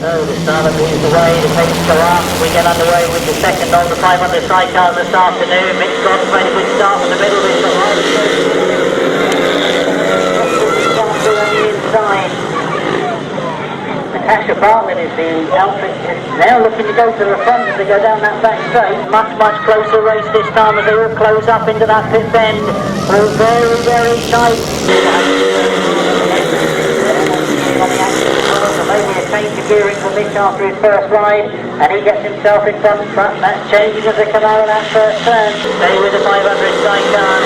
So the starter moves away, the pace go up, we get underway with the second on the 500 Sidecars this afternoon. Mitch Godden made a good start from the middle, he's got right on the inside. Natasha Bartlett is the outfit, is now looking to go to the front as they go down that back straight. Much closer race this time as they all close up into that pit bend. All very tight. Maybe a change of gearing for Mitch after his first ride, and he gets himself in front. That changing as they come out of that first turn. Stay with the 500 Sidecar.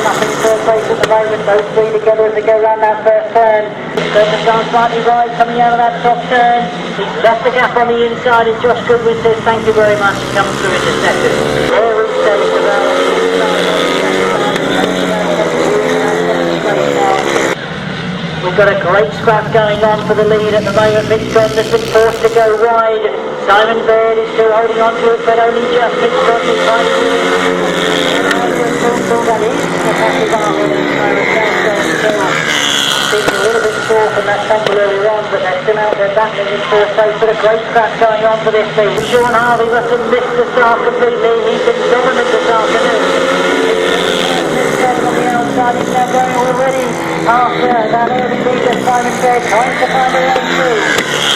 Up in third place at the moment, those three together as they go around that first turn. Circumstance slightly wide coming out of that top turn. He's left the gap on the inside, and Josh Goodwin says thank you very much and comes through into second. Very steady to that. We've got a great scrap going on for the lead at the moment. Mitch Godden has been forced to go wide. Simon Baird is still holding on to it, but only just Mitch Godden is trying to feeling a little bit sore from that tumble earlier on, but they're still out there battling in fourth place. But a great scrap going on for this team. Sean Harvey must have missed the start completely. He's been dominant this afternoon. On the outside, he's now going already after that early lead of Simon Baird, trying to find a way through.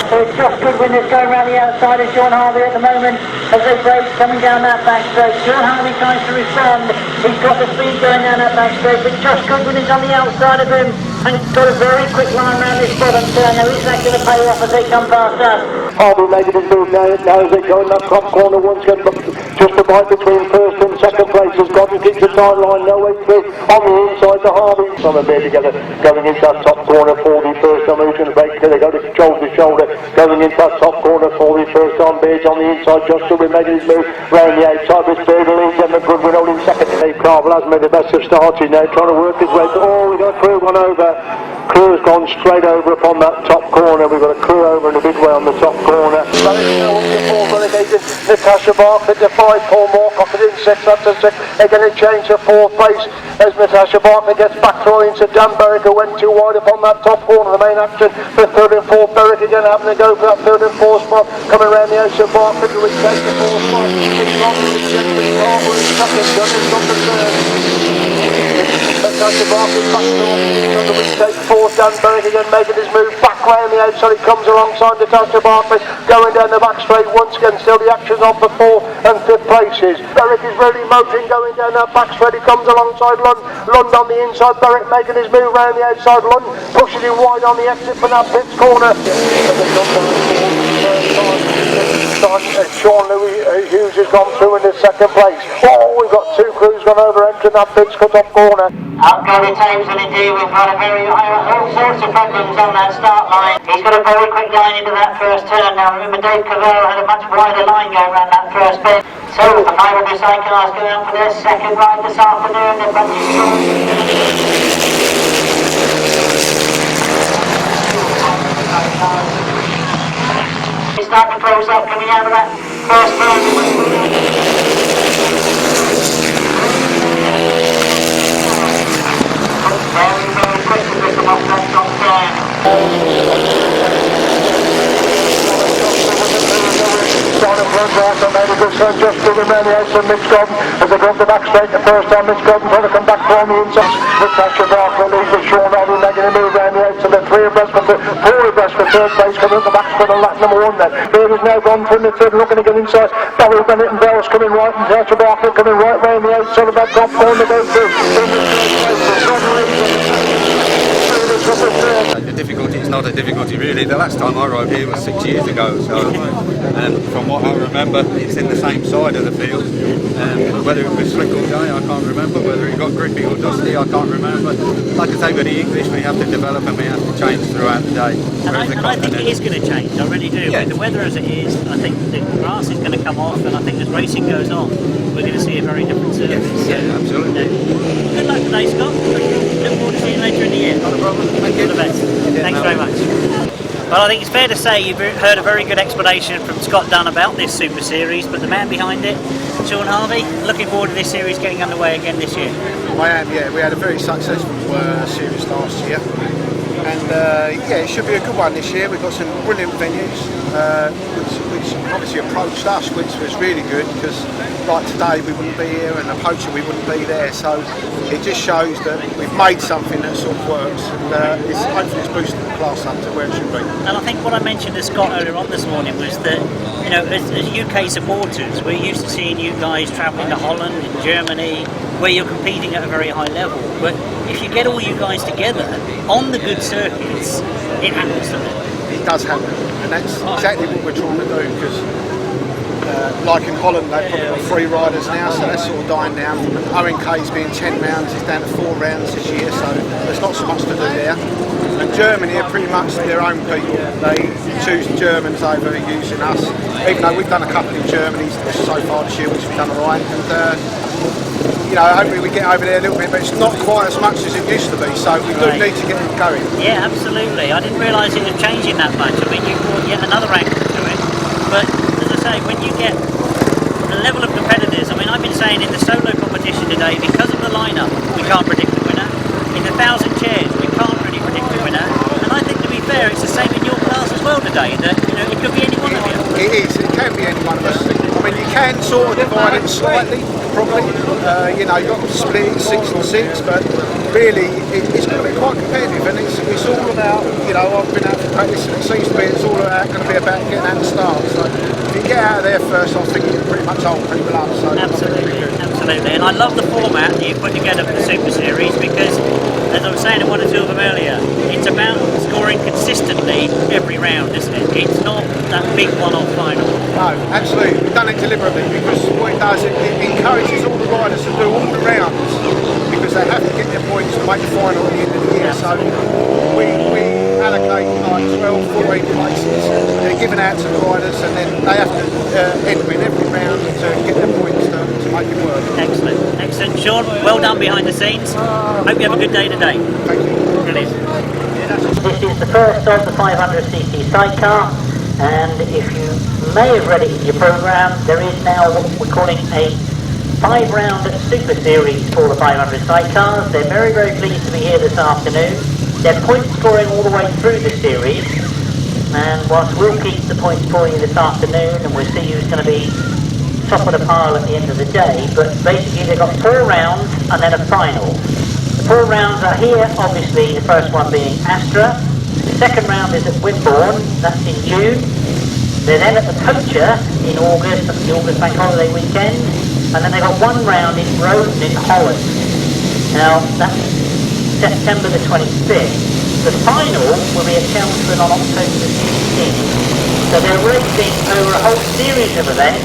So it's Josh Goodwin that's going around the outside of Sean Harvey at the moment as they break coming down that back straight. Sean Harvey tries to respond. He's got the speed going down that back straight, but Josh Goodwin is on the outside of him, and he's got a very quick line around this bottom turn. Now is that going to pay off as they come past us? Harvey making his move now as they go in that top corner once again, just a bite between first and second places. Godden keeps the timeline, no way through on the inside to Harvey. Some of them together going into that top corner for the first time. Who's going to break together? Go to shoulder to shoulder going into that top corner for the first time. Beards on the inside. Josh Goodwin making his move round the outside. This third leads and Goodwin holding second. Dave Carvel hasn't made the best of starting now, trying to work his way. Oh, we've got a crew gone over. Crew's gone straight over upon that top corner. We've got a crew over in a big way on the top corner. Natasha Bartlett to 5, Paul Moorcock is in 6, that's a 6. They're going to change to 4th place as Natasha Bartlett gets back throwing to Dan Berwick, who went too wide upon that top corner. The main action for 3rd and 4th. Berwick again having to go for that 3rd and 4th spot. Coming around the outside, Bartlett to retake the 4th spot. It's long, it's just the Carver is second, Godden's on the 3rd. Natasha Bartlett back to the retake 4th. Dan Berwick again making his move back round the outside. He comes alongside Natasha Bartlett going down the back straight once again. Still the action's on for 4th and 5th places. Berwick is really motoring going down that back straight. He comes alongside Lund. Lund on the inside. Berwick making his move round the outside. Lund pushing him wide on the exit from that pits corner. Sean Hughes has gone through in the second place. Oh, we've got 2 crews gone over entering that pits cut-off corner. Up go the Thames, and indeed we've got all sorts of problems on that start line. He's got a very quick line into that first turn. Now remember, Dave Cavell had a much wider line going around that first bend. So the 500 Sidecars going out for their second ride this afternoon. They're bunching short. He's starting to close up coming out of that first turn. Very quick to pick them off that top turn. Also made a good turn, just giving around the outside Mitch Godden as they go up the back straight the first time. Mitch Godden trying to come back from the inside. Natasha Bartlett leads with Sean Harvey making a move around the outside. They're 3 abreast for 4 abreast for 3rd place, coming up the back for the lap number 1 then. Baird has now gone from the 3rd, looking to get inside. Barry Bennett and Bell's coming right, and Natasha Bartlett coming right round the outside of that top corner. Go through. The difficulty is not a difficulty really. The last time I rode here was 6 years ago, so from what I remember it's in the same side of the field. Whether it was slick all day I can't remember, whether it got grippy or dusty I can't remember. Like I say, with the English we have to develop and we have to change throughout the day. And I think it is going to change, I really do. Yeah. With the weather as it is, I think the grass is going to come off, and I think as racing goes on we're going to see a very different service. Yeah, absolutely. Good luck today, Scott. Look forward to seeing you later in the year. Not a problem. Thank you. All the best. Thanks very much. Well, I think it's fair to say you've heard a very good explanation from Scott Dunn about this Super Series, but the man behind it, Sean Harvey, looking forward to this series getting underway again this year. I am, yeah. We had a very successful series last year, and yeah, it should be a good one this year. We've got some brilliant venues, which obviously approached us, which was really good, because like today we wouldn't be here, and the poacher we wouldn't be there. So it just shows that we've made something that sort of works, and hopefully it's boosted the class up to where it should be. And I think what I mentioned to Scott earlier on this morning was that, you know, as UK supporters, we're used to seeing you guys travelling to Holland and Germany, where you're competing at a very high level. But if you get all you guys together on the good circuits, it happens, doesn't it? It does happen, and that's exactly what we're trying to do, because like in Holland, they've probably got 3 riders now, so that's sort of dying down. ONK's being 10 rounds, it's down to 4 rounds this year, so there's not so much to do there. And Germany are pretty much their own people. They choose Germans over using us, even though we've done a couple in Germany so far this year, which we've done alright. And you know, hopefully we get over there a little bit, but it's not quite as much as it used to be, so we do need to get it going. Yeah, absolutely. I didn't realise it was changing that much. I mean, you brought yet another angle to it. But as I say, when you get the level of competitors, I mean, I've been saying in the solo competition today, because of the lineup, we can't predict the winner. In the 1,000 chairs, we can't really predict the winner. And I think, to be fair, it's the same in your class as well today, that, you know, it could be any one of you. It is, it can be any one of us. I mean, you can sort of divide it slightly, probably. You know, you've got to split it 6 and 6, but really it's going to be quite competitive, and it's all about, you know, I've been out for practice, and it seems to be it's all going to be about getting out of the start. So if you get out of there first, I think you can pretty much hold people up. So absolutely, absolutely. And I love the format that you put together for the Super Series, because, as I was saying to one or two of them earlier, it's about scoring consistently every round, isn't it? It's not that big one-off final. No, absolutely. We've done it deliberately, because what it does, it encourages all the riders to do all the rounds, because they have to get their points to make the final at the end of the year. So we allocate like 12, 14 places. They're given out to the riders, and then they have to enter in every round to get their points to make it work. Excellent, excellent. Sean, well done behind the scenes. Hope you have a good day today. Thank you. Brilliant. This is the first of the 500cc Sidecar, and if you may have read it in your programme, there is now what we're calling a 5-round Super Series for the 500 Sidecars. They're very, very pleased to be here this afternoon. They're point scoring all the way through the series, and whilst we'll keep the points for you this afternoon, and we'll see who's going to be top of the pile at the end of the day, but basically they've got 4 rounds and then a final. The 4 rounds are here, obviously, the first one being Astra. The second round is at Wood Walton, that's in June. They're then at the Poacher in August, that's the August bank holiday weekend. And then they've got 1 round in Godden in Holland. Now, that's September the 25th. The final will be at Chelmsford on October the 16th. So they're racing over a whole series of events,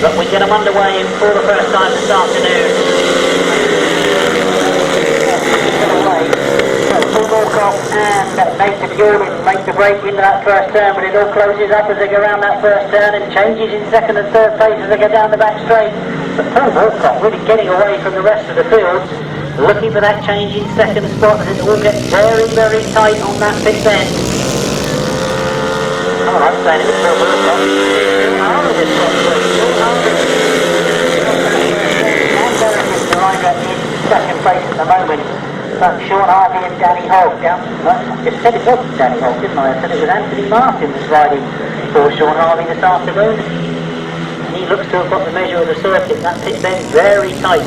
but we get them underway for the first time this afternoon. And make the fuel and make the break into that first turn, but it all closes up as they go around that first turn and changes in second and third place as they go down the back straight. But Paul Walcott really getting away from the rest of the field, looking for that change in second spot as it all gets very, very tight on that pit end. Oh, I'm saying it was Paul Walcott. Second place at the moment. But Sean Harvey and Danny Hogg down. I just said it wasn't Danny Hogg, didn't I? I said it was Anthony Martin that's riding for Sean Harvey this afternoon. And he looks to have got the measure of the circuit. That pit then very tight.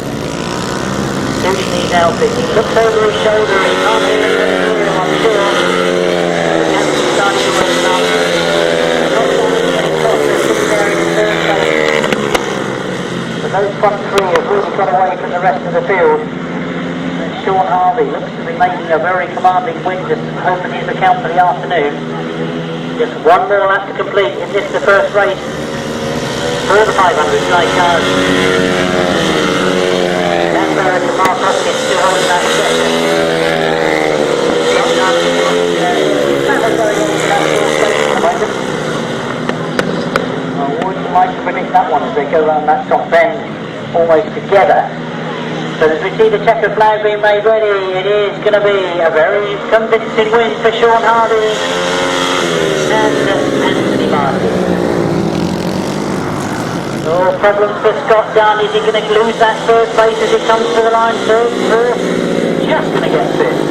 Suiting these outfits. He looks over his shoulder. He can't hear anything, I'm sure. Anthony's starting to wake up. But those front 3 have really got away from the rest of the field. Sean Harvey looks to be making a very commanding win, just hoping his account for the afternoon. Just 1 more lap to complete in this, the first race for the 500 Sidecars. Dan Barrett and Mark Hopkins still holding that second. I wouldn't like to predict that one as they go around that top bend almost together. So as we see the checkered flag being made ready, it is going to be a very convincing win for Sean Harvey and Anthony Martin. Oh, problems for Scott Dunn. Is he going to lose that third place as he comes to the line? Third, fourth, just going to get fifth.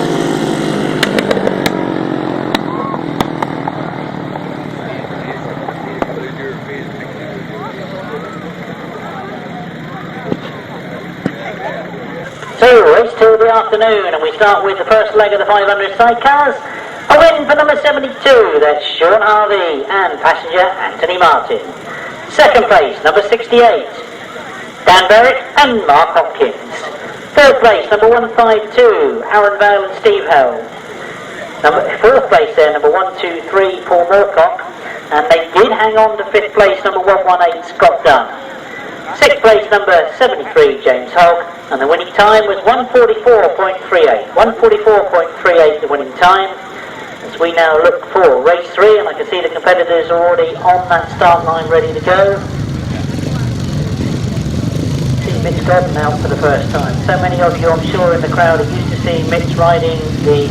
So, race 2 of the afternoon, and we start with the first leg of the 500 sidecars. A win for number 72, that's Sean Harvey, and passenger Anthony Martin. Second place, number 68, Dan Berwick and Mark Hopkins. Third place, number 152, Aaron Vale and Steve Hell. Fourth place there, number 123, Paul Moorcock, and they did hang on to fifth place, number 118, Scott Dunn. Sixth place, number 73, James Hogg, and the winning time was 144.38. 144.38 the winning time. As we now look for race 3, and I can see the competitors are already on that start line ready to go. See Mitch Godden out for the first time. So many of you, I'm sure, in the crowd are used to seeing Mitch riding the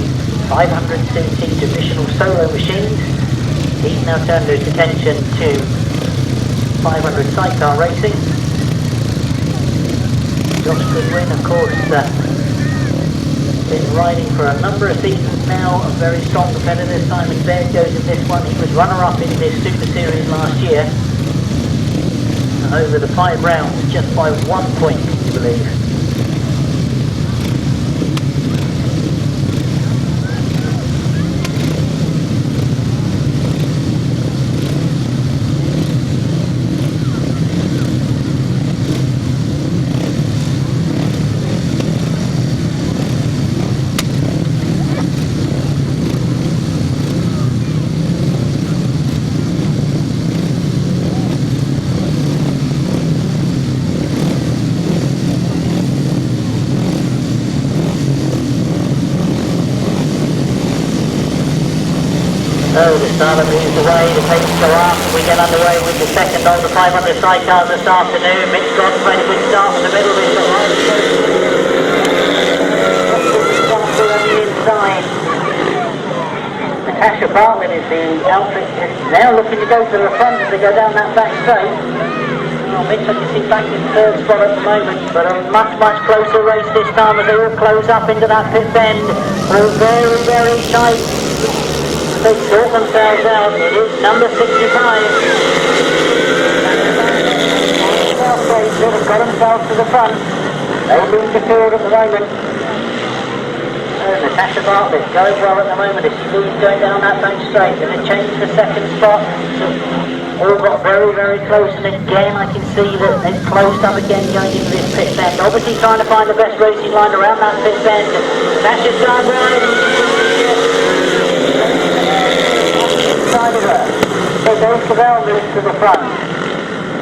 500cc traditional solo machines. He's now turned his attention to 500 sidecar racing. Josh Goodwin, of course, been riding for a number of seasons now, a very strong competitor. Simon Baird goes in this one. He was runner-up in this Super Series last year. And over the 5 rounds, just by 1 point, can you believe? So the starter moves away, the pace go up, we get underway with the second of the 500 sidecars this afternoon. Mitch Godden made a good start in the middle, he's got right to on the inside. Natasha Bartlett is the outfit now looking to go to the front as they go down that back straight. Well, Mitch, I can see back in third spot at the moment, but a much, much closer race this time as they all close up into that pit bend. All very, very tight. They sort themselves out. It is number 65. They've got themselves to the front. They've been secured at the moment. Natasha Bartlett going well at the moment as she leads going down that bank straight. Going to change the second spot. All got very, very close, and again I can see that they've closed up again going into this pit bend. Obviously trying to find the best racing line around that pit bend. Natasha's going right. Side of her. So Dave Cavell moves to the front.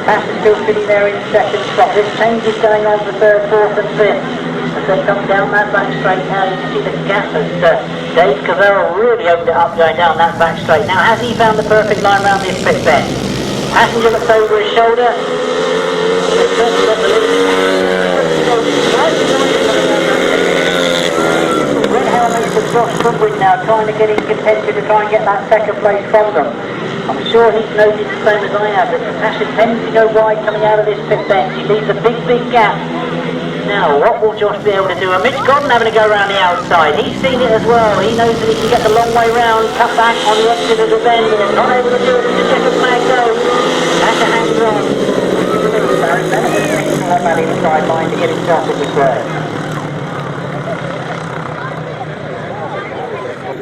Natasha's still sitting there in second spot. This change is going on for third, fourth and fifth. As they come down that back straight now, you can see the gap as Dave Cavell really opened it up going down that back straight. Now, has he found the perfect line around this pit bend? Passenger looks over his shoulder. Red helmets for Josh Goodwin now trying to get in contention to try and get that second place from them. I'm sure he's noticed the same as I have that Natasha tends to go wide coming out of this pit bend. She leaves a big, big gap. Now, what will Josh be able to do? And Mitch Godden having to go around the outside. He's seen it as well. He knows that he can get the long way round, cut back on the exit of the bend, and is not able to do it. The checkered flag goes. Natasha hangs on. Barry Bennett is taking on that inside line to get himself into third.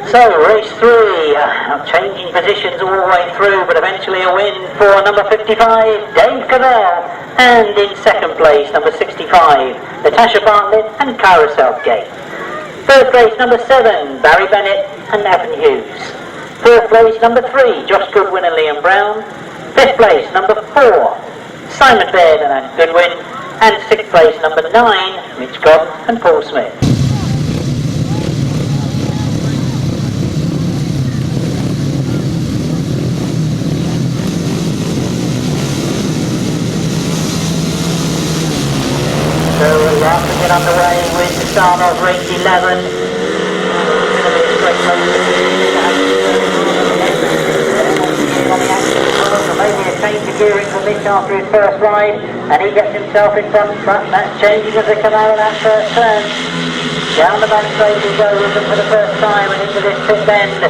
So, race 3, changing positions all the way through, but eventually a win for number 55, Dave Cavell, and in second place, number 65, Natasha Bartlett and Ciara Southgate. Third place, number 7, Barry Bennett and Evan Hughes. Fourth place, number 3, Josh Goodwin and Liam Brown. Fifth place, number 4, Simon Baird and Anne Goodwin. And sixth place, number 9, Mitch Godden and Paul Smith. So we're about to get underway with the start of race 11. It's going to be a straight race. On the action as well, so maybe a change of gearing for Mitch after his first ride, and he gets himself in front, but that's changing as they come out of that first turn. Down the back straight we go with them for the first time and into this pit bend.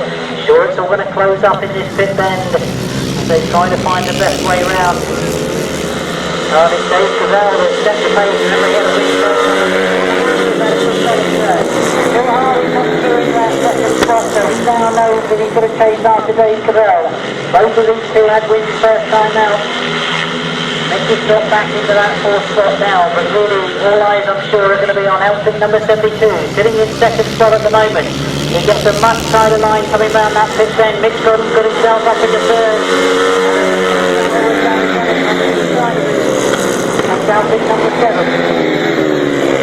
Sure, it's all going to close up in this pit bend. They try to find the best way round. Oh, it's Dave Cavell that's set the pace and they get a win. Still Harley comes through in that second spot, so he now knows that he could have chased after Dave Cavell. Both of these two had wins first time out. Mitch has got back into that fourth spot now, but really all eyes I'm sure are going to be on outfit number 72, sitting in second spot at the moment. He gets a much tighter line coming round that pit bend. Mitch got himself up into third. And outfit number 7.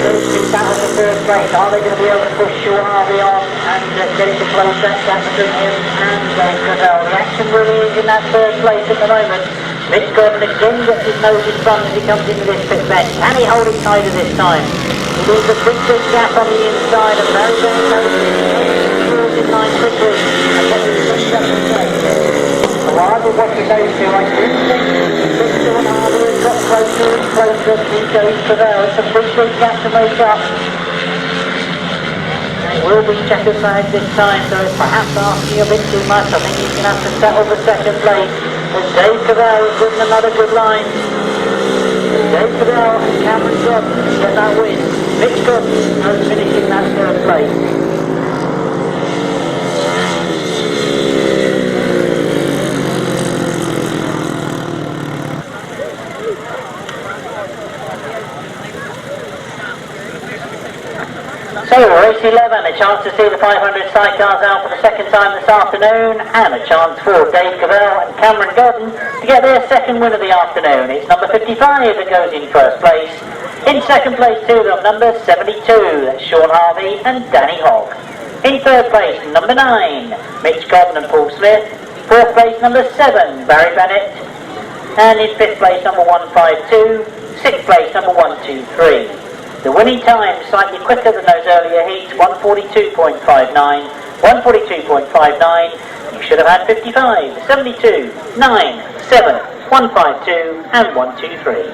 Those two battle for third place. Are they going to be able to push Sean Harvey on and get him to close that gap between him and Dave Cavell? The action really is in that third place at the moment. Mitch Godden again gets his nose in front as he comes into this pit bend. Can he hold it tighter this time? He leaves a big gap on the inside and very close. In line quickly and gets his second place. So while we're watching those two, I do think Mitchell and Harvey has got closer and closer to Dave Cavell. It's a big gap to make up. It will be checkered flag this time, so it's perhaps asking a bit too much. I think he's going to have to settle for second place. As Dave Cavell has driven another good line. Dave Cavell and Cameron Godden get that win. Mitch Godden has finishing that third place. So, race 11, a chance to see the 500 sidecars out for the second time this afternoon, and a chance for Dave Cavell and Cameron Godden to get their second win of the afternoon. It's number 55 that goes in first place. In second place to them, number 72, that's Sean Harvey and Danny Hogg. In third place, number 9, Mitch Godden and Paul Smith. Fourth place, number 7, Barry Bennett. And in fifth place, number 152. Sixth place, number 123. The winning time slightly quicker than those earlier heats, 142.59, 142.59. You should have had 55, 72, 9, 7, 152 and 123.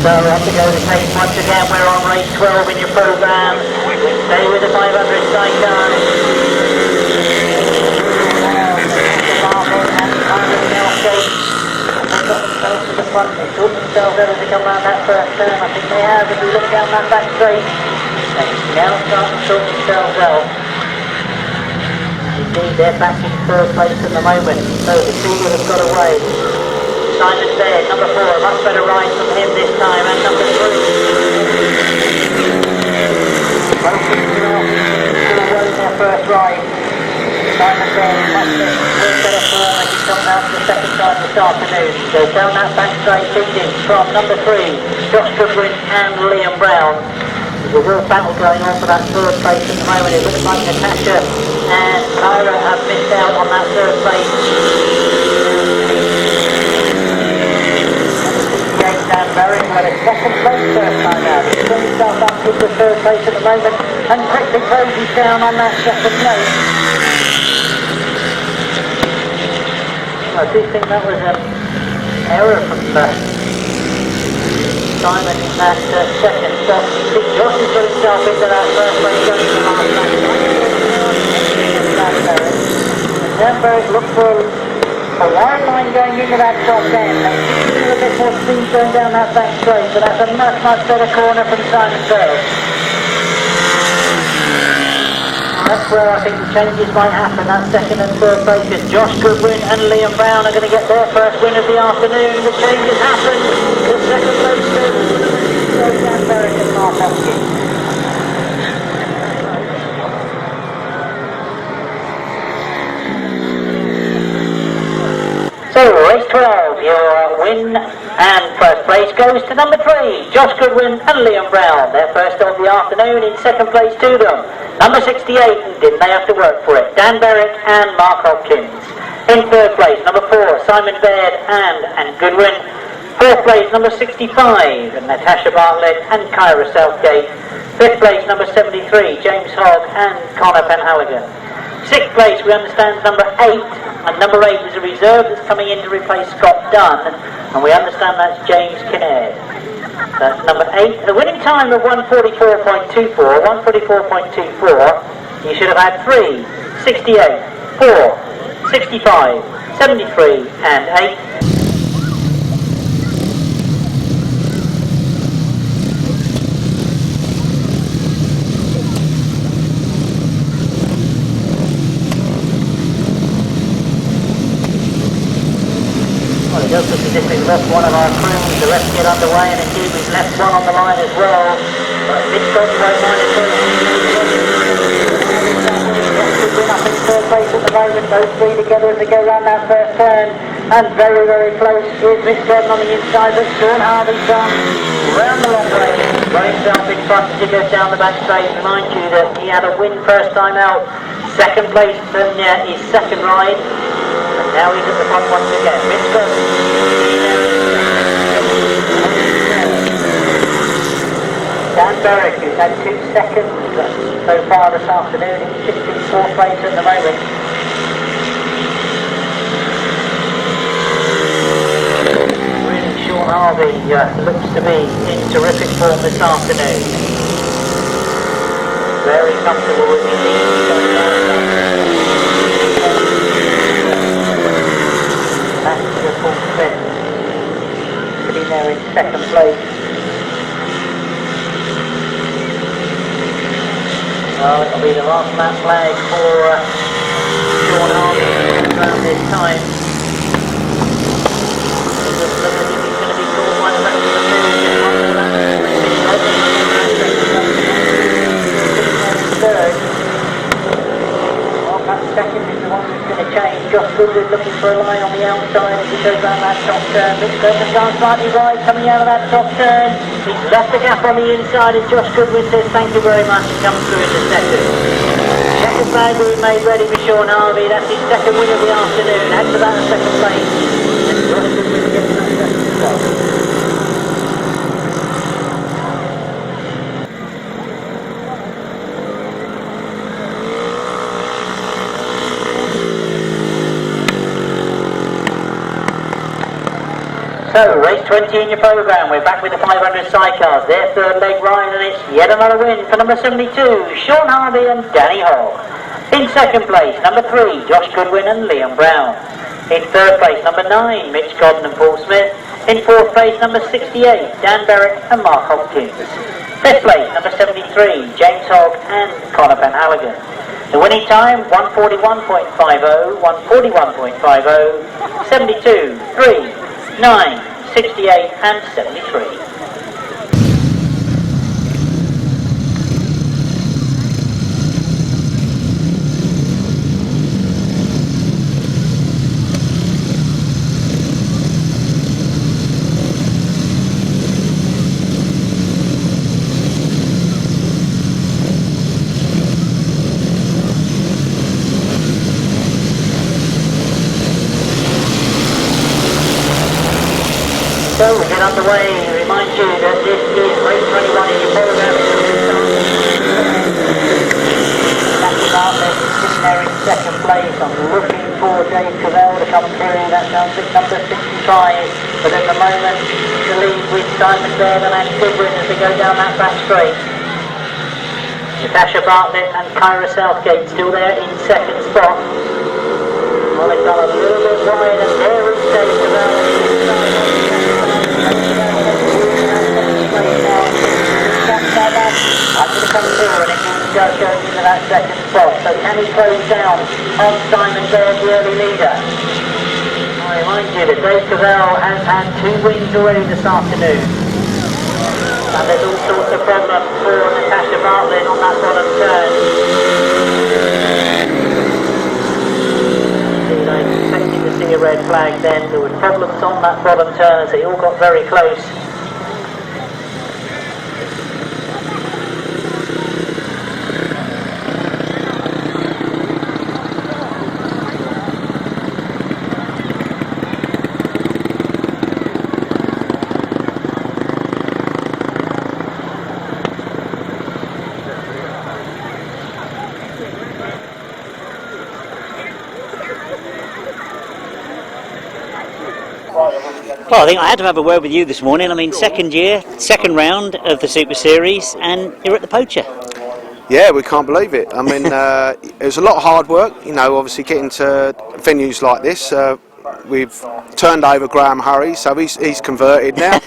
So off to go to tape once again. We're on race 12 in your programme. We stay with the 500 sidecars. They've got themselves to the front. They thought themselves out as they come round that first turn. I think they have. If we look down that back straight, they now start to sort themselves out. Indeed, they're back in third place at the moment. So the Cougar has got away. Simon's there, number 4, a much better ride from him this time, and number 3. Both still running their first ride. Simon's there, much better form as he comes out for the second time this afternoon. So down that back straight, leading from number 3, Josh Goodwin and Liam Brown. There's a real battle going on for that third place at the moment. It looks like Natasha and Ciara have missed out on that third place. Dan Barry had a second place first time out. He's put himself up with the third place at the moment and quickly closes down on that second place. I do think that was an error from Simon in that second stop. I think Josh has got himself into that first place going to last lap. Dan Barry looked for a wide line going into that top end. They seem a bit more speed going down that back straight, but that's a much better corner from Simon's Trail. That's where I think the changes might happen. That second and third places. Josh Goodwin and Liam Brown are going to get their first win of the afternoon. The changes happen. The second place goes Dan Barrett and Mark Hopkins. So, race 12, your win and first place goes to number 3, Josh Goodwin and Liam Brown. Their first of the afternoon. In second place to them, number 68, and didn't they have to work for it, Dan Barrett and Mark Hopkins. In third place, number 4, Simon Baird and Goodwin. Fourth place, number 65, Natasha Bartlett and Ciara Southgate. Fifth place, number 73, James Hogg and Connor Penhaligon. Sixth place, we understand, number 8, and number 8 is a reserve that's coming in to replace Scott Dunn, and we understand that's James Kennaird. That's number 8. The winning time of 144.24, 144.24, you should have had 3, 68, 4, 65, 73 and 8. Well, it does look as if we've left one of our crews, the rest get underway, and indeed we've left one on the line as well. But Mitch won't mind it up in third place at the moment, those three together as they go round that first turn, and very, very close. Here's Mitch Godden on the inside, but Sean Harvey's done round the long way, got himself in front as he goes down the back straight. Remind you that he had a win first time out, second place in his second ride, and now he's at the front once again. Mitch Godden. Dan Berwick, who's had 2 seconds so far this afternoon, he's just in fourth place at the moment. Really, Sean Harvey looks to be in terrific form this afternoon. Very comfortable with his lead. Back to the full spin. Sitting there in second place. Well, it'll be the last lap flag for Sean Harvey around this time. It looks like he's going to be called by the rest of the field. Third. Well, perhaps second is the one that's going to change. Josh Goodwin looking for a line on the outside as he goes around that top turn. Mitch Godden gone slightly wide coming out of that top turn. He's left the gap on the inside and Josh Goodwin says thank you very much and comes through into second. Second flag being made ready for Sean Harvey. That's his second win of the afternoon. That's about a second place. And Josh Goodwin gets that second spot. So, race 20 in your programme, we're back with the 500 Sidecars, their third leg ride, and it's yet another win for number 72, Sean Harvey and Danny Hogg. In second place, number 3, Josh Goodwin and Liam Brown. In third place, number 9, Mitch Godden and Paul Smith. In fourth place, number 68, Dan Berwick and Mark Hopkins. Fifth place, number 73, James Hogg and Connor Penhaligon. The winning time, 141.50, 141.50, 72, 3, 9, 68 and 73. So we get underway. Remind you that this is race 21 in your programme. Natasha Bartlett is sitting there in second place. I'm looking for Dave Cavell to come through. That's number 65. But at the moment, the lead with Simon Baird and Goodwin as they go down that back straight. Natasha Bartlett and Ciara Southgate still there in second spot. Well, they've gone a little bit wide and there is Dave Cavell. I'm going to come through and it just goes into that second spot. So can he close down on Simon Baird, the early leader? I remind you that Dave Cavell has had 2 wins already this afternoon. And there's all sorts of problems for Natasha Bartlett on that bottom turn. Indeed, I expected to see a red flag then. There were problems on that bottom turn as they all got very close. Well, I think I had to have a word with you this morning. I mean, second year, second round of the Super Series, and you're at the Poacher. Yeah, we can't believe it. I mean, it was a lot of hard work, you know, obviously getting to venues like this. We've turned over Graham Hurry, so he's converted now.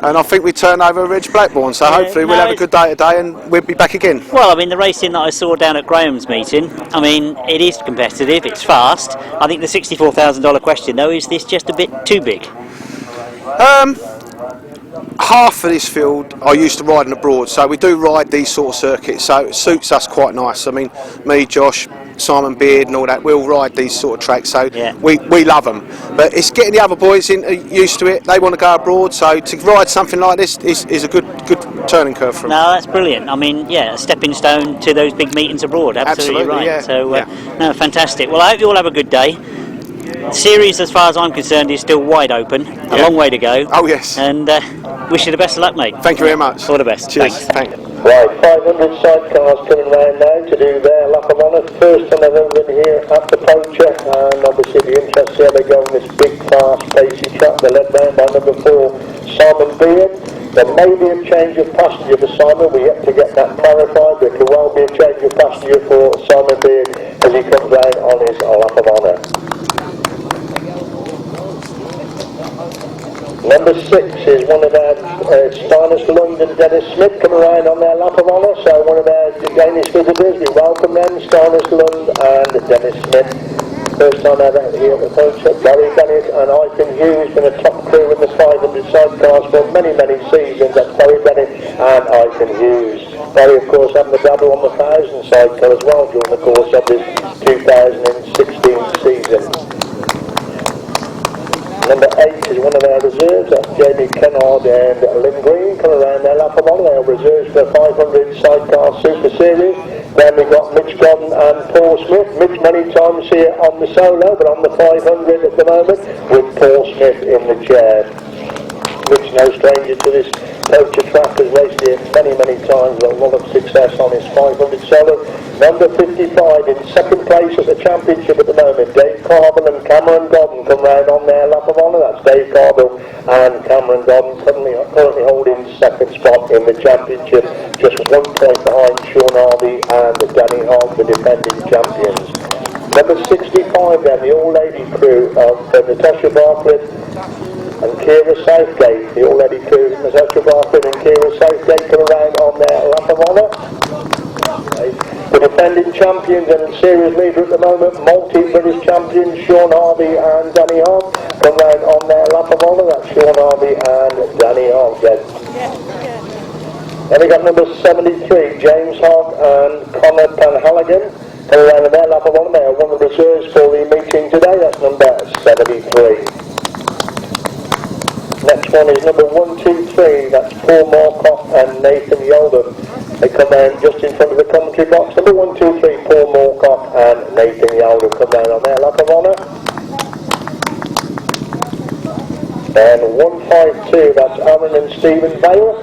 And I think we turned over Reg Blackburn, so hopefully we'll have a good day today and we'll be back again. Well, I mean, the racing that I saw down at Graham's meeting, I mean, it is competitive, it's fast. I think the $64,000 question, though, is this just a bit too big? Half of this field I used to riding abroad, so we do ride these sort of circuits, so it suits us quite nice. I mean, me, Josh, Simon Beard and all that, we'll ride these sort of tracks, so yeah. we love them. But it's getting the other boys used to it. They want to go abroad, so to ride something like this is a good turning curve for them. No, that's brilliant. I mean, yeah, a stepping stone to those big meetings abroad. Absolutely right. Yeah. So, no, fantastic. Well, I hope you all have a good day. The series, as far as I'm concerned, is still wide open. A long way to go. Oh, yes. And wish you the best of luck, mate. Thank you very much. All the best. Cheers. Thanks. Right, 500 Sidecars coming round now to do their lap of honour. First time I've ever been here at the Poacher, and obviously the interest here, they go on this big, fast, pacey track. They're led down by number 4, Simon Beard. There may be a change of passenger for Simon. We yet to get that clarified, but it could well be a change of passenger for Simon Beard as he comes down on his lap of honour. Number 6 is one of our Steiners Lund and Dennis Smith coming around on their lap of honour, so one of our Danish visitors, we welcome them, Steiners Lund and Dennis Smith. First time ever here at the Poacher. Gary Bennett and Ethan Hughes, been a top crew in the 500 Sidecars for many seasons. That's Gary Bennett and Ethan Hughes. Gary, of course, having the double on the 1000 Sidecar as well during the course of this 2016 season. Number 8 is one of our reserves, that's Jamie Kennaird and Lynn Green, coming around their lap of honour. They are reserves for the 500 Sidecar Super Series. Then we've got Mitch, Godden and Paul Smith. Mitch many times here on the solo, but on the 500 at the moment, with Paul Smith in the chair. Mitch, no stranger to this Poacher track, has raced here many times with a lot of success on his 500 solo. Number 55 in second place at the championship at the moment, Dave Carville and Cameron Godden come round on their lap of honour. That's Dave Carville and Cameron Godden currently holding second spot in the championship, just 1 point behind Sean Harvey and Danny Hogg, the defending champions. Number 65 then, the all-lady crew of Natasha Bartlett and Ciara Southgate, the all-lady crew, Natasha Bartlett and Ciara Southgate come around on their lap of honour. The defending champions and series leader at the moment, multi-British champions Sean Harvey and Danny Hogg, come round on their lap of honour. That's Sean Harvey and Danny Hogg. Then we got number 73, James Hogg and Connor Panhalligan, come around on their lap of honour. They are one of the reserves for the meeting today. That's number 73. Next one is number 123, that's Paul Moorcock and Nathan Yoldham. They come down just in front of the commentary box. Number 123, Paul Moorcock and Nathan Yoldham come down on their lap of honour. And 152, that's Aaron and Stephen Bale.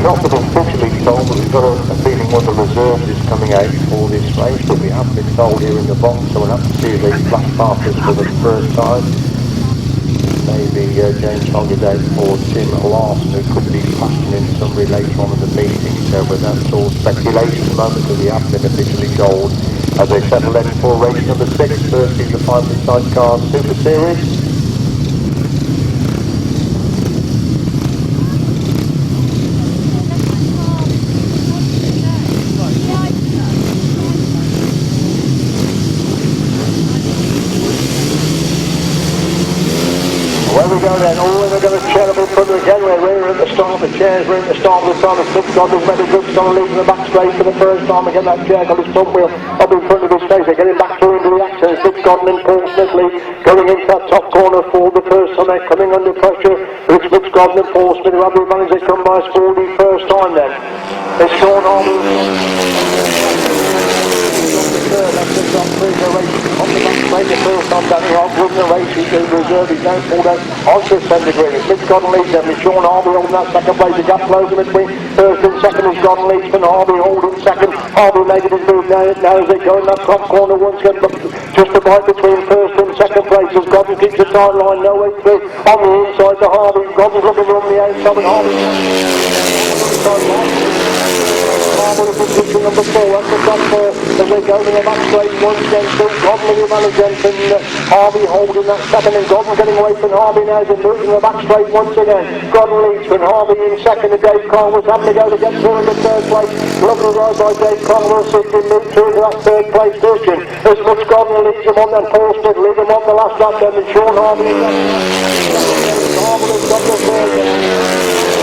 Not been officially sold, but we've got a feeling one of the reserves is coming out for this race, but we haven't been sold here in the box, so we'll have to see if they flash past us for the first time. Maybe James Hogg is out for Tim Larson, who could be questioning somebody later on in the meeting, so but that's all speculation at the moment, because we haven't been officially sold. As they settle in for race number 6, first is the 500 Sidecar Super Series. There we go then. Oh, we're going to chair up in front of again. We're at the start of the chairs. We're at the start of the time. Mitch Godden's very good. Going to lead in the back straight for the first time. Again, that chair got his front wheel up in front of his face. They're getting back through into the action. Mitch Godden and Paul Smith going into that top corner for the first time. They're coming under pressure. It's Mitch Godden and Paul Smith who have managed to come by for the first time then. It's Sean Harvey. That's the top three the race on the back straight. The first time Danny Hogg won the race. He's in reserve. He's now pulled out onto the centre green. Mitch Godden leads them with Sean Harvey holding that second place. The gap closing between first and second is Godden leads and Harvey holding second. Harvey making his move now as they go in that top corner once again. Just a bite between first and second place as Godden keeps the timeline no way through on the inside to Harvey. Godden's looking on the outside and Harvey in position number 4, that's the top 4 as they go to the back straight once again. Godden with the management and Harvey holding that second and Godden getting away from Harvey now as they move in the back straight once again. Godden leads from Harvey in second and Dave Carver's having to go to get through in the third place. Lovely ride by Dave Carver, sitting mid through to that third place position as Mitch Godden leads him on and Paul Smith leads him on the last lap then and Sean Harvey Harvey has got the third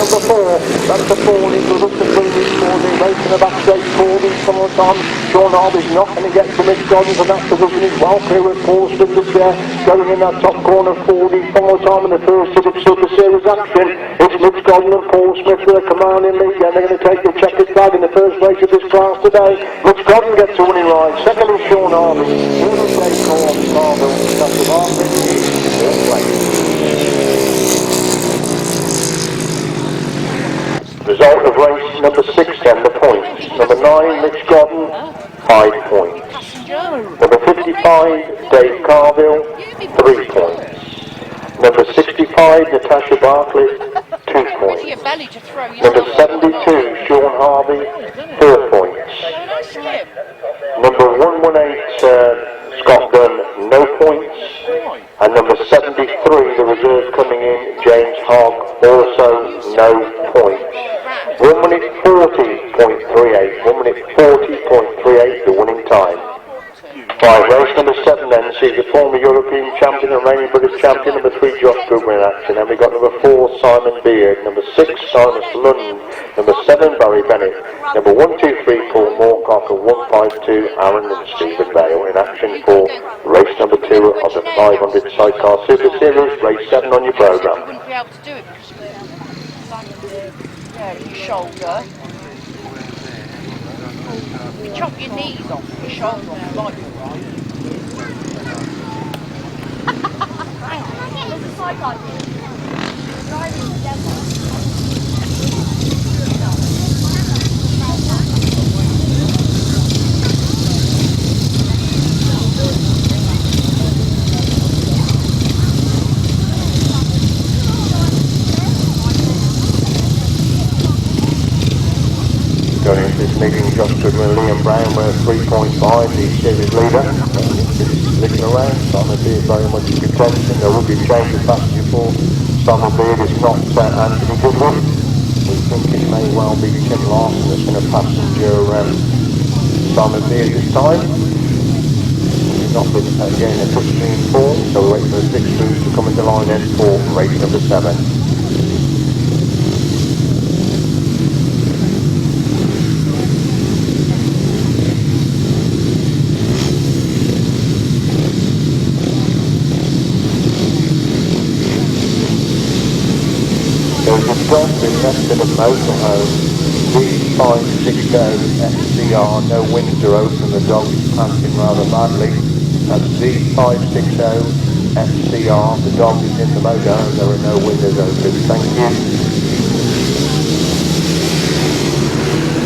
number 4, that's the 4 into the previous 4, the race in the back straight 4 from the time. Sean Harvey's not going to get to Mitch Godden for that position. He's well clear with Paul Smith there going in that top corner 40 from the time in the first Super Series action. It's Mitch Godden and Paul Smith with a commanding lead and they're going to take the checkered flag in the first race of this class today. Mitch Godden gets a winning ride, second is Sean Harvey, third is Dave Carver, Natasha Bartlett, fourth place. Result of race number 6 then, the points. Number 9, Mitch Godden, 5 points. Number 55, Dave Carville, 3 points. Number 65, Natasha Bartlett, 2 points. Number 72, Sean Harvey, 4 points. Number 118, Scott Dunn, no points. And number 73, the reserve coming in, James Hogg, also no points. 1 minute 40.38, 1 minute 40.38, the winning time. Right, race number 7 then sees the former European champion and reigning British champion, number 3 Josh Goodwin in action. Then we got number 4 Simon Beard, number 6 Simon Lund, number 7 Barry Bennett, number 1, 2, 3 Paul Moorcock, and 152 Aaron and Stephen Bale in action for race number 2 of the 500 Sidecar Super Series, race 7 on your programme. Wouldn't be able to do it because your shoulder. You chop your knees off your shoulder on the right. Going into this meeting, Josh Goodwin and Liam Brown were 3.5, the series leader. Looking around, Simon Beard very much in contention. There will be a change of passenger for Simon Beard. It's not Anthony Goodwin. We think it may well be Tim Larson that's going to passenger Simon Beard this time. He's not been again officially informed, so we're waiting for the 6 crews to come into line then for race number 7. There's a dog invested in a motorhome, D560 SCR, no windows are open, the dog is panting rather badly. That's D560 SCR, the dog is in the motorhome, there are no windows open. Thank you.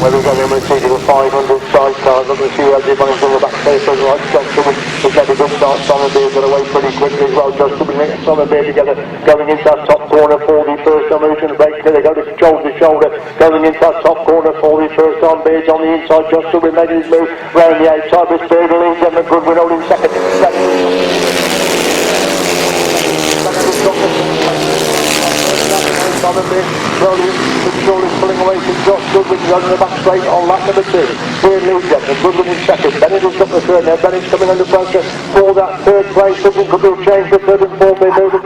Where we go, we're seeing the 500 sidecars. Look at see everybody's on the back there. So right, Johnson has got a good start. Simon Beard got away pretty quickly as well. Johnson and Simon Beard together going into that top corner for the first time. Who's going to break clear? They go to shoulder to shoulder going into that top corner for the first time. Beard's on the inside. Johnson will make his move round the outside. But Beard leads them. Goodwin holding second. Simon Beard slowly pulling away from Josh Goodwin running the back straight on lap number 2. Beard leads them, and Goodwin in second. Bennett has got the third now. Bennett's coming under pressure for that third place. Something could be a change for third and fourth. They move it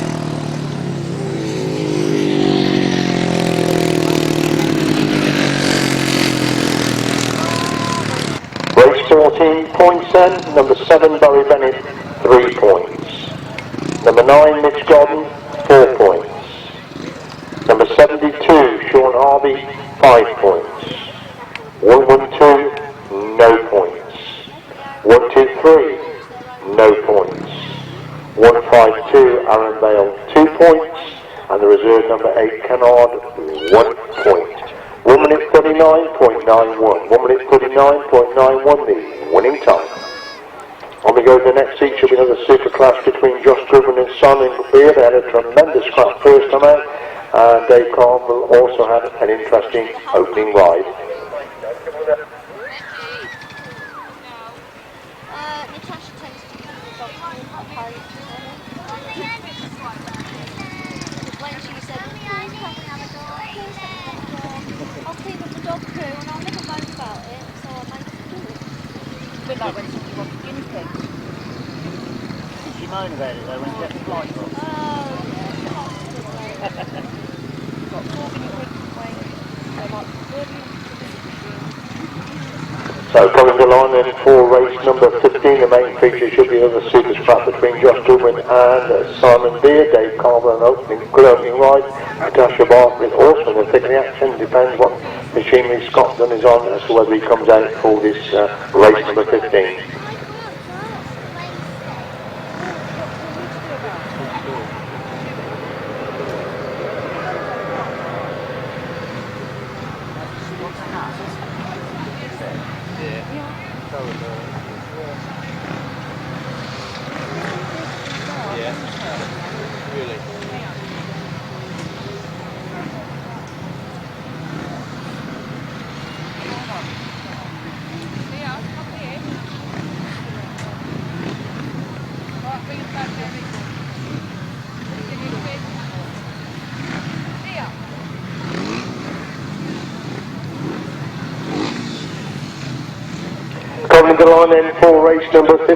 14 points then. Number 7, Barry Bennett, 3 points. Number 9, Mitch Godden, 4 points. Number 72, Sean Harvey, 5 points. 112, no points. 123, no points. 152, Aaron Bale, 2 points. And the reserve number 8, Kennaird, 1 point. 1 minute 39.91. 1 minute 39.91, the winning time. On we go to the next seat, should be another super clash between Josh Goodwin and Simon Beard. They had a tremendous scrap first time out, and Dave Carmel also had an interesting opening ride. Natasha tends to do the dog when she said, I'll clean up the dog poo and I'll never moan about it, so I make it do it. It's a bit like when somebody wants a guinea pig. Did she moan about it though when she had the flight box? Oh, yeah. Got 4 guinea pigs waiting. They're like bloody. So coming to line then for race number 15, the main feature should be another super scrap between Josh Goodwin and Simon Beard. Dave Carver, good opening ride. Natasha Bartlett also in the thick of the action. Depends what machinery Scotland is on as to whether he comes out for this race number 15. Coming to the line then for race number 15.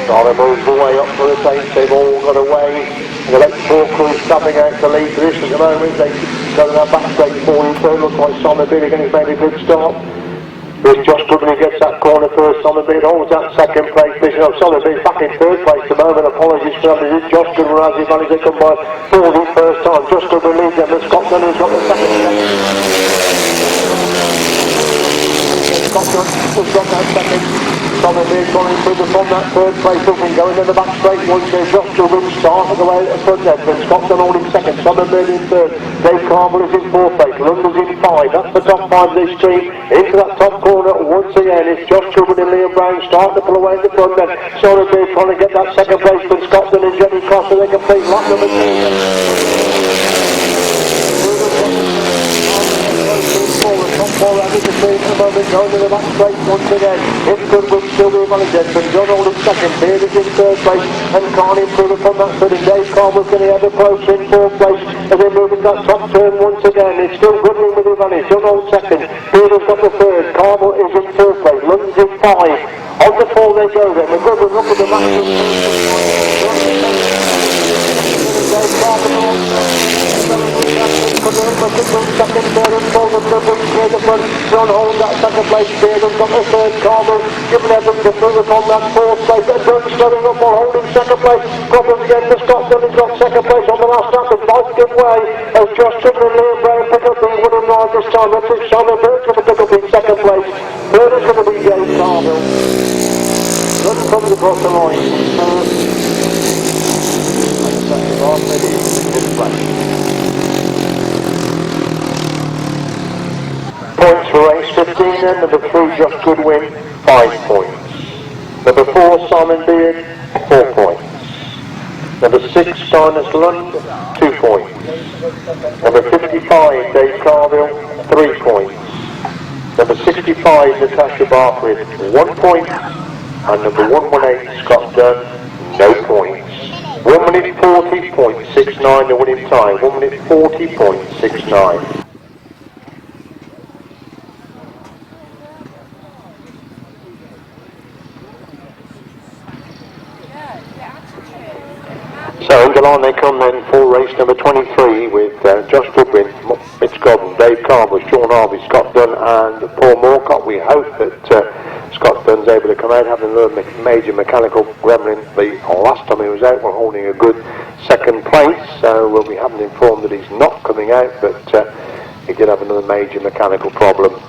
Donna moves the way up for the Saints, they've all got away. The late 4 crew stepping out to lead for this at the moment. They go to that back straight forward, so it looks like Simon Beard again has made a good start. There's Josh Goodwin who gets that corner first. Simon Beard holds that second place position. Simon Beard back in third place at the moment. Apologies for that. It's Josh Goodwin as he managed to come by for the first time. Josh Goodwin leads them, but Scotland has got the second place. Scotland has got that second. Simon Beard going through the front, that third place up and going in the back straight. Once there's Josh Goodwin starting the way at the front there. But Scotland holding second. Simon Beard in third. Dave Carmel is in fourth place. London's in 5. That's the top 5 of this stream. Into that top corner once again. It's Josh Goodwin and Liam Brown starting to pull away in the front then. Simon Beard trying to get that second place from Scotland and Jenny Cross so they can play lap number 2. Ball out of the stream at the moment, going to the back straight once again. It's Goodwin still being managed, but John Old in second, Beard is in third place, and can't improve upon that sort of Dave Carmel's going to have approach in fourth place as they move into that top turn once again. It's still Goodwin with the advantage, John Old second, Beard has got the third, Carmel is in third place, London's in 5. On the 4 they go then, the Goodwin up at the back. Dave Carmel second, third and fourth, and Goodwin clear the front. John holds that second place, Beard has got the third, Carmel giving Evans to move upon that fourth place, and Dunn slowing up while holding second place. Problems again for Scotland, has got second place on the last lap and might give way as Josh Goodwin and Liam Brown pick up the winning ride this time. That's it, Simon Beard's going to pick up in second place. Third is going to be Dave Carmel. Dunn comes across the line from third. And the second half maybe in fifth place. Points for race 15 then. Number 3 Josh Goodwin, 5 points. Number 4 Simon Beard, 4 points. Number 6 Dinus Lund, 2 points. Number 55 Dave Carville, 3 points. Number 65 Natasha Bartlett, 1 point. And number 118 Scott Dunn, no points. 1 minute 40.69 the winning time. 1 minute 40.69. So into line they come then for race number 23 with Josh Goodwin, Mitch Godden, Dave Carver, Sean Harvey, Scott Dunn and Paul Moorcock. We hope that Scott Dunn's able to come out having another major mechanical gremlin. The last time he was out, we're holding a good second place, so we haven't informed that he's not coming out, but he did have another major mechanical problem.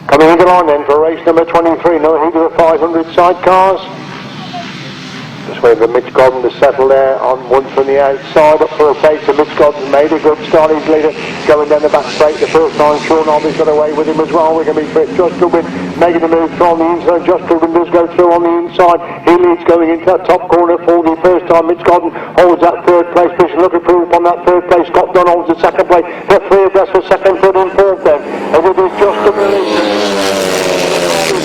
Coming into line then for race number 23, no heat of the 500 sidecars. Just waiting for Mitch Godden to settle there on one from the outside, up for a pace, and Mitch Godden made a good start. He's leader going down the back straight the first time. Sean Harvey's got away with him as well. We're going to be fit. Josh Goodwin making a move from the inside. Josh Goodwin does go through on the inside. He leads going into that top corner for the first time. Mitch Godden holds that third place position, looking for on that third place. Scott Dunn holds the second place. The three abreast for second, third and fourth then. And it is Josh Goodwin.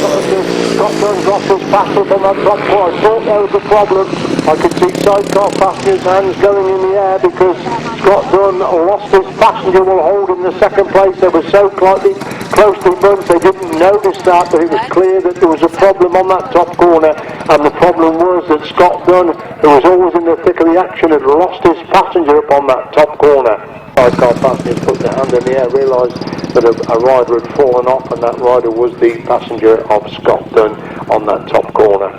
Scott Dunn's lost his passenger from that top corner. I thought there was a problem. I could see sidecar passengers' hands going in the air because Scott Dunn lost his passenger while holding the second place. They were so closely bunched they didn't notice that, but it was clear that there was a problem on that top corner, and the problem was that Scott Dunn, who was always in the thick of the action, had lost his passenger up on that top corner. Sidecar passengers put their hand in the air, realised that a rider had fallen off, and that rider was the passenger of Scott Dunn on that top corner.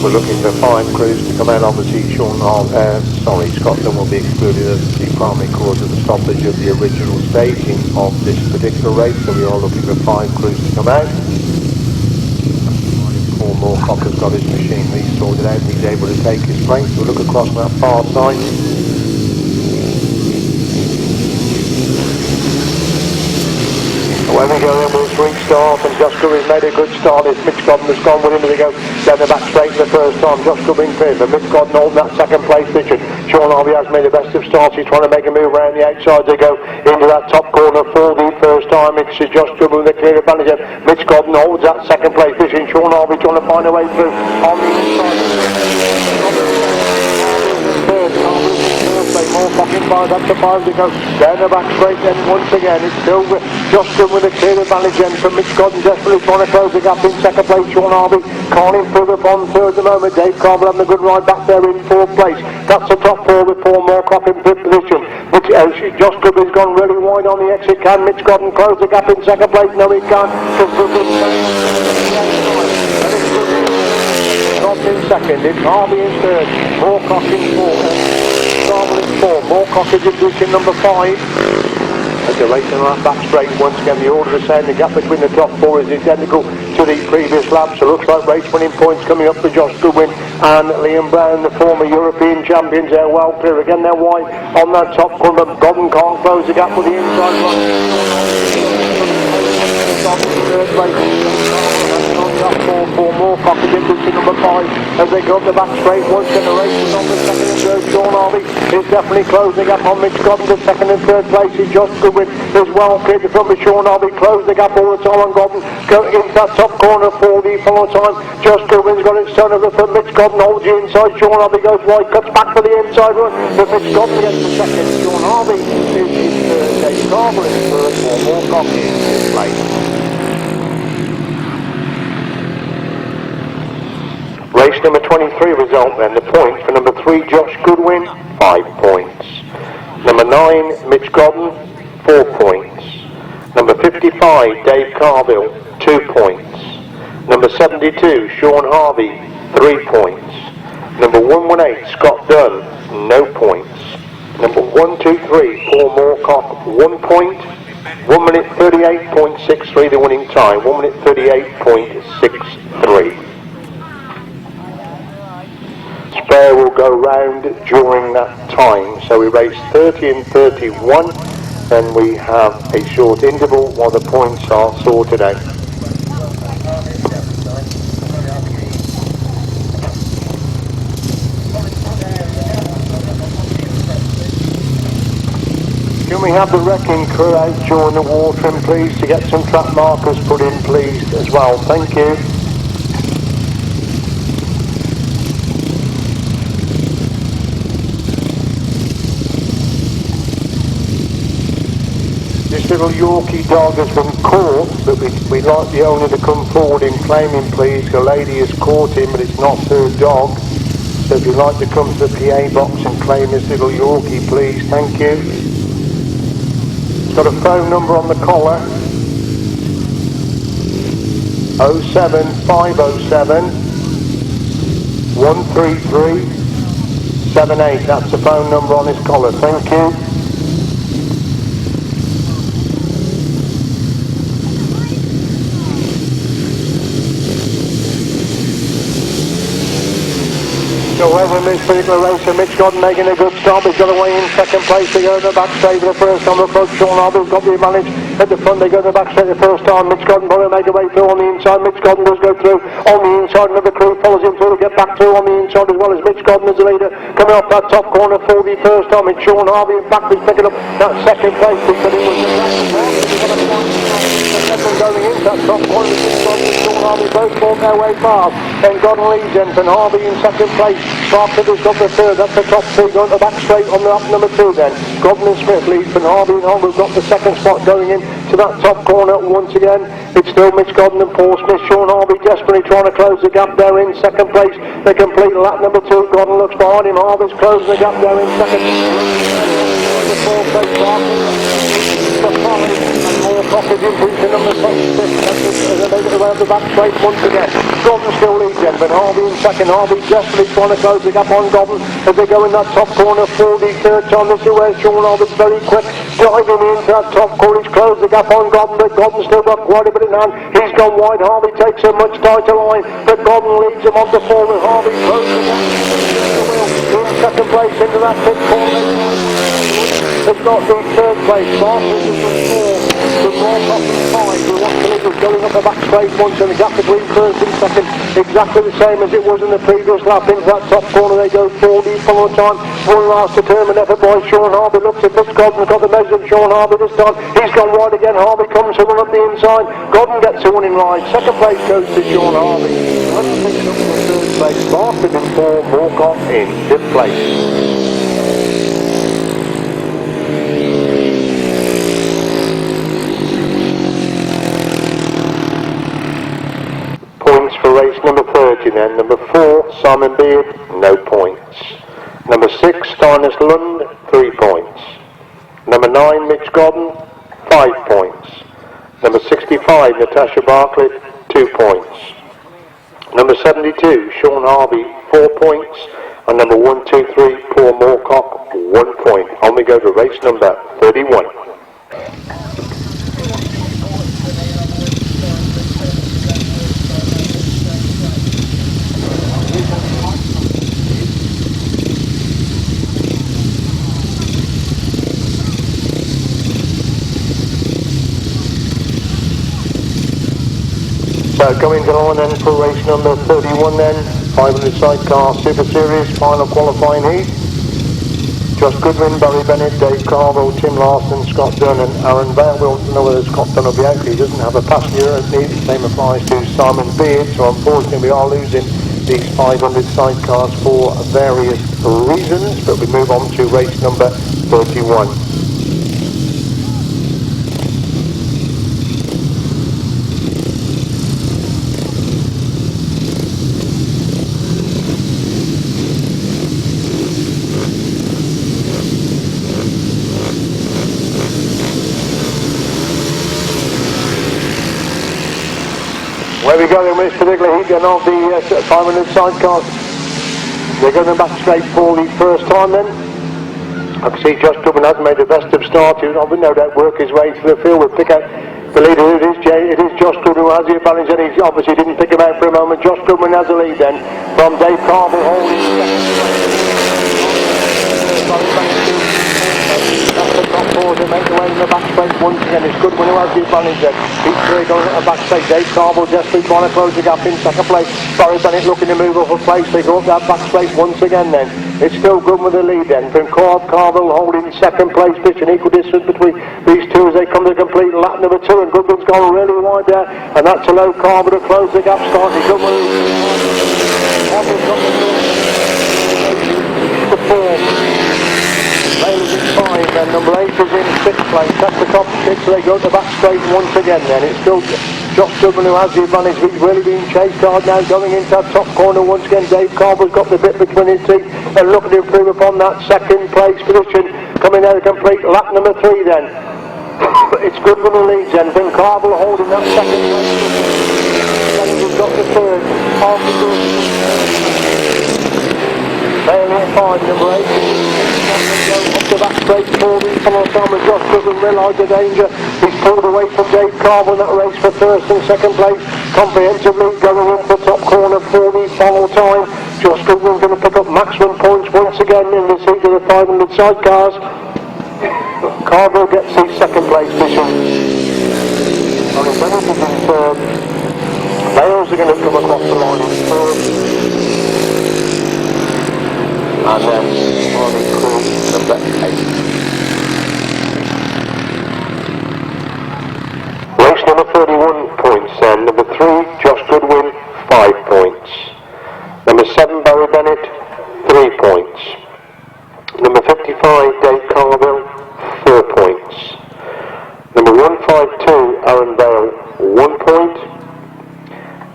We're looking for 5 crews to come out. Obviously Scott Dunn will be excluded as the primary cause of the stoppage of the original staging of this particular race, so we are looking for 5 crews to come out. Paul Moorcock has got his machinery sorted out and he's able to take his place. We'll look across that far side. When we go in, we'll restart, and Josh Goodwin's made a good start. It's Mitch Godden has gone with him as they go down the back straight the first time. Josh Goodwin clear, but Mitch Godden holding that second place position. Sean Harvey has made the best of starts. He's trying to make a move around the outside to go into that top corner for the first time. It's Josh Goodwin with the clear advantage. Mitch Godden holds that second place position. Sean Harvey trying to find a way through on the inside. More fucking bars up to 5 to go down the back straight then once again. It's still Josh Goodwin with a clear advantage then from Mitch Godden, desperately trying to close the gap in second place. Sean Harvey can't improve upon third at the moment. Dave Carver having a good ride back there in fourth place. That's the top 4 with Paul Moorcock in fifth position. Josh Goodwin's gone really wide on the exit. Can Mitch Godden close the gap in second place? No, he can't. Godden in second, it's Harvey in third, Moorcock in fourth. Carver in 4, Moorcock is in position number 5. As they're racing on that back straight, once again the order is saying the gap between the top 4 is identical to the previous lap, so looks like race winning points coming up for Josh Goodwin and Liam Brown, the former European champions. They're well clear again, they're wide on that top corner. Godden can't close the gap with the inside run. Third place. For Moorcock is in position number 5 as they go up the back straight. Once again the race is on the second and third. Sean Harvey is definitely closing up on Mitch Godden. The second and third place is Josh Goodwin is well clear to front with Sean Harvey. Close the gap all the time on Godden. Go into that top corner for the follow time. Josh Goodwin's got it turn over the front. Mitch Godden holds the inside. Sean Harvey goes wide, cuts back for the inside run. But Mitch Godden gets the second. Sean Harvey is in third. Dave Carver is third. For Moorcock is in place. Race number 23 result then, the points for number 3 Josh Goodwin, 5 points. Number 9 Mitch Godden, 4 points. Number 55 Dave Carville, 2 points. Number 72 Sean Harvey, 3 points. Number 118 Scott Dunn, no points. Number 123 Paul Moorcock, 1 point. 1 minute 38.63 the winning time, 1 minute 38.63. pair will go round during that time. So we race 30 and 31, then we have a short interval while the points are sorted out. Can we have the wrecking crew out during the watering, please, to get some track markers put in, please, as well. Thank you. This little Yorkie dog has been caught, but we'd like the owner to come forward and claim him, please. The lady has caught him, but it's not her dog. So if you'd like to come to the PA box and claim this little Yorkie, please. Thank you. Got a phone number on the collar, 07507 133 78. That's the phone number on his collar. Thank you. So over in this particular race, Mitch Godden making a good start. He's got away in second place. They go to the back straight for the first time. Approach Sean Harvey's got the advantage at the front. They go to the back straight the first time. Mitch Godden probably make a way through on the inside. Mitch Godden does go through on the inside. Another crew follows him through to get back through on the inside as well as Mitch Godden as the leader. Coming off that top corner for the first time. It's Sean Harvey. In fact, he's picking up that second place because it was going into that top corner. Sean Harvey both fought their way fast. Then Godden leads him and Harvey in second place. Bartlett has got the third, that's the top three, going to the back straight on the lap number 2 then. Godden and Smith lead from Harvey and Holmes got the second spot going in to that top corner once again. It's still Mitch Godden and Paul Smith. Sean Harvey desperately trying to close the gap there in second place. They complete lap number 2. Godden looks behind him. Harvey's closing the gap there in second. The fourth place, and more copies into number 6. They make it around the back straight once again. Godden still leads them, but Harvey in second. Harvey desperately trying to close the gap on Godden as they go in that top corner for the third time. This is where Sean Harvey's very quick, driving into that top corner. He's closed the gap on Godden, but Godden still got quite a bit in hand. He's gone wide. Harvey takes a much tighter line, but Godden leads him on the forward. And Harvey closes the gap in second place into that fifth corner. It's not the third place. Bartlett is in fourth. The more top in 5. The one was going up the back straight once, and the gap between first and second exactly the same as it was in the previous lap. Into that top corner they go 4 deep all the time. One last determined effort by Sean Harvey. Looks at Mitch Godden, got the measure of Sean Harvey this time. He's gone wide again. Harvey comes to run up the inside. Godden gets a winning ride. Second place goes to Sean Harvey. Godden picks up in the third place. Bartlett in 4, Moorcock in 5th place. For race number 30 then. Number 4, Simon Beard, no points. Number 6, Steinus Lund, 3 points. Number 9, Mitch Godden, 5 points. Number 65, Natasha Bartlett, 2 points. Number 72, Sean Harvey, 4 points. And number 1, 2, 3, Paul Moorcock, 1 point. On we go to race number 31. So coming to line then for race number 31 then, 500 Sidecar Super Series, final qualifying heat. Josh Goodwin, Barry Bennett, Dave Carville, Tim Larson, Scott Dunn and Aaron Vale. We don't know whether Scott Dunn will be out because he doesn't have a passenger. The same applies to Simon Beard, so unfortunately we are losing these 500 sidecars for various reasons, but we move on to race number 31. Where we go in this particular heat of the 500 sidecars. They're going back straight for the first time then. I can see Josh Goodwin has made the best of start. He will no doubt work his way through the field. We'll pick out the leader. It is Josh Goodwin who has the advantage, and he obviously didn't pick him out for a moment. Josh Goodwin has the lead then from Dave Carville holding second. 4 to make the way in the back straight once again. It's Goodwin who has the advantage then. He's 3 going at the back straight. Dave Carville desperately trying to close the gap in second place. Barry Bennett looking to move up a place. They go up that back straight once again then. It's still Goodwin with the lead then. From Carville holding second place pitch, an equal distance between these two as they come to complete lap number 2, and Goodwin's gone really wide there, and that's allowed Carville to close the gap slightly. Goodwin the 4. Taylor's in 5 then, number 8 is in 6th place. That's the top 6, so they go to the back straight once again then. It's still Josh Goodwin who has the advantage. He's really being chased hard now, going into that top corner once again. Dave Carville's got the bit between his teeth and looking to improve upon that second place position. Coming out to complete lap number 3 then. It's Goodwin who leads then. Then Carville holding that second place. He's got the third. After Taylor at 5, number 8. Up the back straight for the follow time as Josh Goodwin realised the danger. He's pulled away from Dave Carville in that race for first and second place. Comprehensively going into the top corner for the follow time. Josh Goodwin's going to pick up maximum points once again in the seat of the 500 sidecars. Carville gets his second place mission. Barry Bennett is in third. Wales are going to come across the line in third. And then Ronnie Crew, number 8. Race number 31 points then. Number 3, Josh Goodwin, 5 points. Number 7, Barry Bennett, 3 points. Number 55, Dave Carville, 4 points. Number 152, Aaron Bell, 1 point.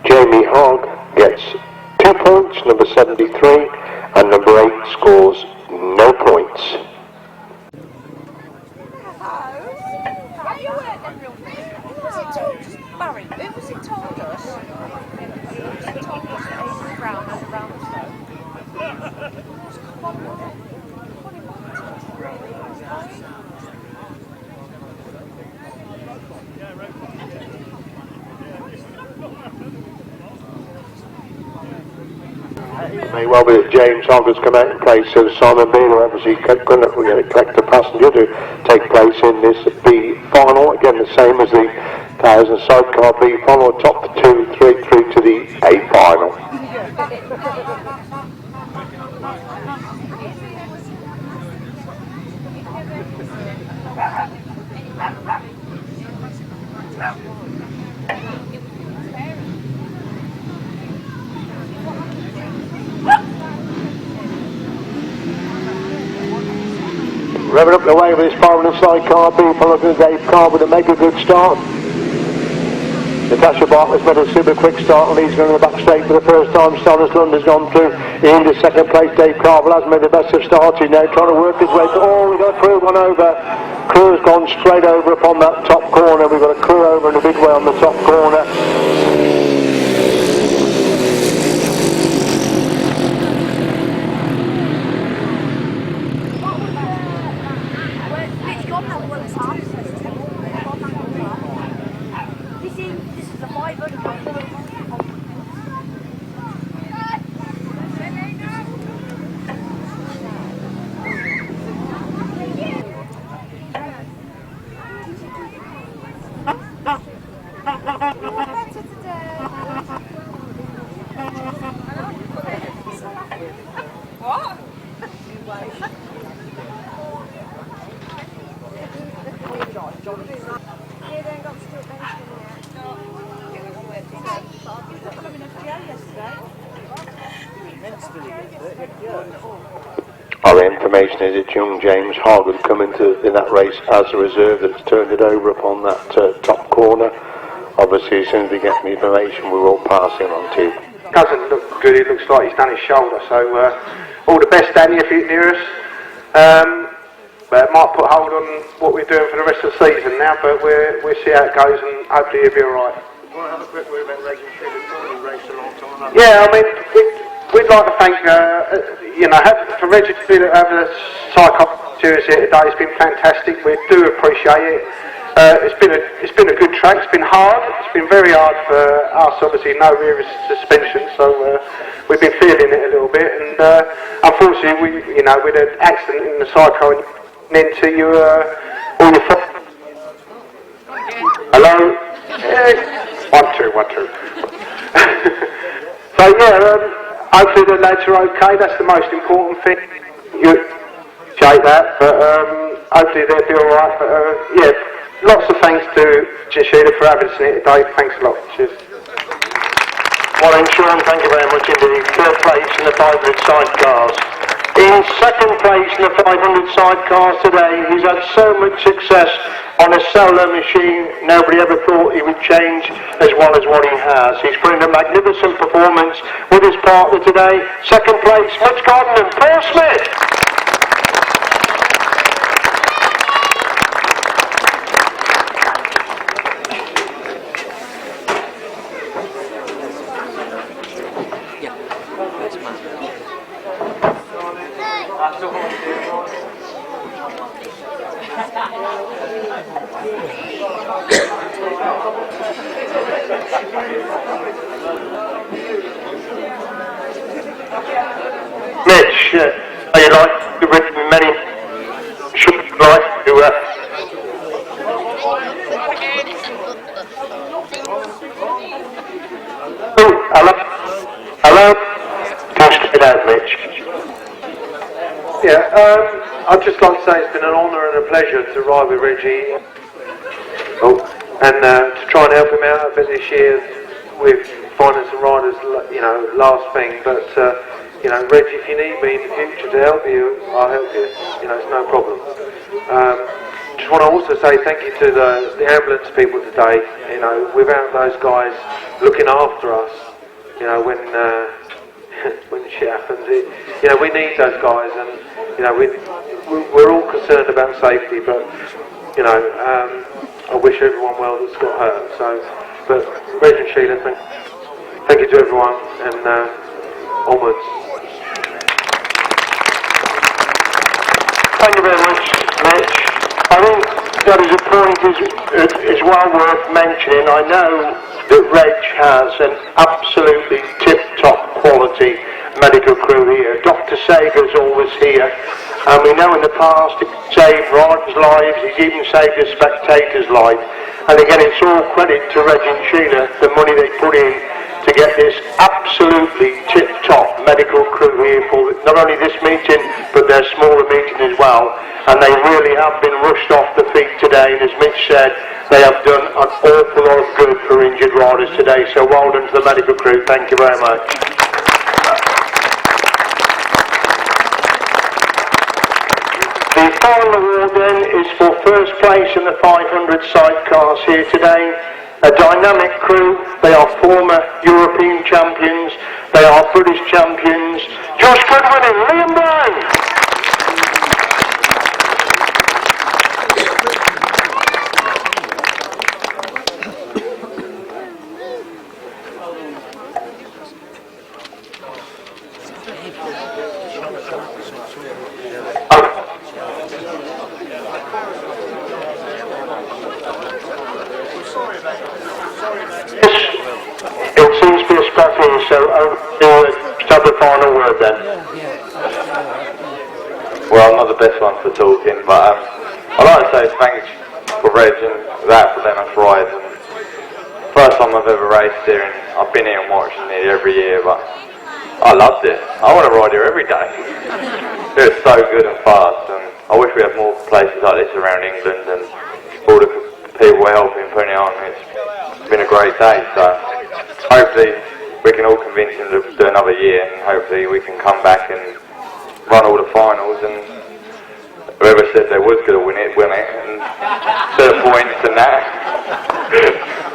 Jamie Hogg gets 2 points, number 73, and number 8 scores no points. Barry, who was it told us? It told us that Adrian Brown had a round May well be that James Hogg has come out in place, so Simon Beale obviously couldn't collect a passenger to take place in this B final. Again, the same as the 1000 sidecar B final, top 2, 3 through to the A final. Revving up the way with this 500 sidecar B, followed by Dave Carville to make a good start. Natasha Bartlett's made a super quick start and he's going to the back straight for the first time. Silas Lund has gone through into second place. Dave Carville has made the best of starts. He's now trying to work his way to, we got a crew one over. Crew has gone straight over upon that top corner. We've got a crew over in a big way on the top corner. Our information is that young James Hogg had come in that race as a reserve that's turned it over upon that top corner. Obviously, as soon as we get the information, we will pass him on to you. Doesn't look good, it looks like he's done his shoulder, so all the best, Danny, if you're near us. But it might put hold on what we're doing for the rest of the season now, but we'll see how it goes and hopefully he'll be alright. You want to have a quick word about racing through the corner? You raced a long time. Yeah, I mean, we'd like to thank, for Reggie to be over the Sidecars series here today. It's been fantastic. We do appreciate it. It's been a good track. It's been hard. It's been very hard for us. Obviously, no rear suspension, so we've been feeling it a little bit. And unfortunately, with an accident in the sidecar, and then to you All your hello? Yeah. 1, 2, 1, 2. So yeah, hopefully the lads are okay. That's the most important thing. You take that, but hopefully they'll be all right. But yeah, lots of thanks to Sheila for having us here today. Thanks a lot. Cheers. Well, then, Sean, thank you very much indeed. Third place in the 500 sidecars. In second place in the 500 sidecars today, he's had so much success on a solo machine, nobody ever thought he would change as well as what he has. He's put in a magnificent performance with his partner today. Second place, Mitch Godden and Paul Smith. Mitch, are you like you've written many should like to oh, hello? Hello? Just get out, Mitch. Yeah, I'd just like to say it's been an honour and a pleasure to ride with Reggie. And to try and help him out a bit this year with finding some riders, you know, last thing. But you know, Reggie, if you need me in the future to help you, I'll help you. You know, it's no problem. Just want to also say thank you to the ambulance people today. You know, without those guys looking after us, you know, when shit happens, you know, we need those guys, and you know, we're all concerned about safety, but you know, I wish everyone well that's got hurt. So, but Reg and Sheila, thank you to everyone, and onwards. Thank you very much, Mitch. I think that is a point is well worth mentioning. I know that Reg has an absolutely tip-top quality medical crew here. Dr. Sager's always here, and we know in the past he saved riders' lives, he's even saved a spectator's life. And again, it's all credit to Reg and Sheila, the money they put in to get this absolutely tip-top medical crew here for not only this meeting, but their smaller meeting as well. And they really have been rushed off the feet today, and as Mitch said, they have done an awful lot of good for injured riders today. So well done to the medical crew, thank you very much. The final award then is for first place in the 500 sidecars here today. A dynamic crew. They are former European champions, they are British champions. Josh Goodwin and Liam Brown. So just have the final word then. Well, I'm not the best one for talking, but I'd like to say thanks for Reg and that for letting us ride. First time I've ever raced here, and I've been here and watched nearly every year, but I loved it. I want to ride here every day. It was so good and fast, and I wish we had more places like this around England, and all the people helping putting it on. It's been a great day, so hopefully we can all convince him to do another year, and hopefully we can come back and run all the finals, and whoever said they was going to win it, and to the points and that.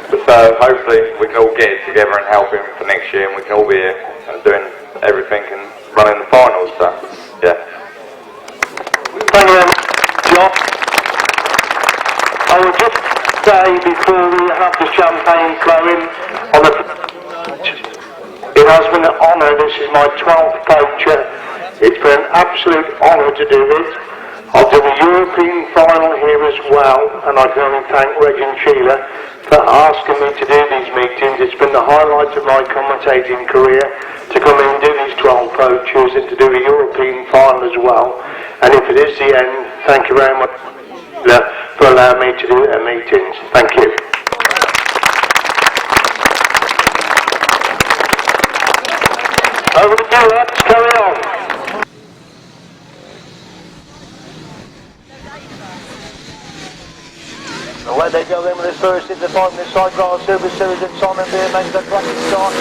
So hopefully we can all get it together and help him for next year, and we can all be here and doing everything and running the finals. So yeah. Thank you very much, John. I will just say before we have the champagne flowing on the it has been an honour. This is my 12th poacher. It's been an absolute honour to do it. I've done a European final here as well, and I can only thank Reg and Sheila for asking me to do these meetings. It's been the highlight of my commentating career to come in and do these 12 poachers and to do a European final as well. And if it is the end, thank you very much. for allowing me to do their meetings. Thank you. Over to you, lads. Carry on. Away they go then with this first into 500 Sidecars Super Series and Simon Beer makes the cracking start.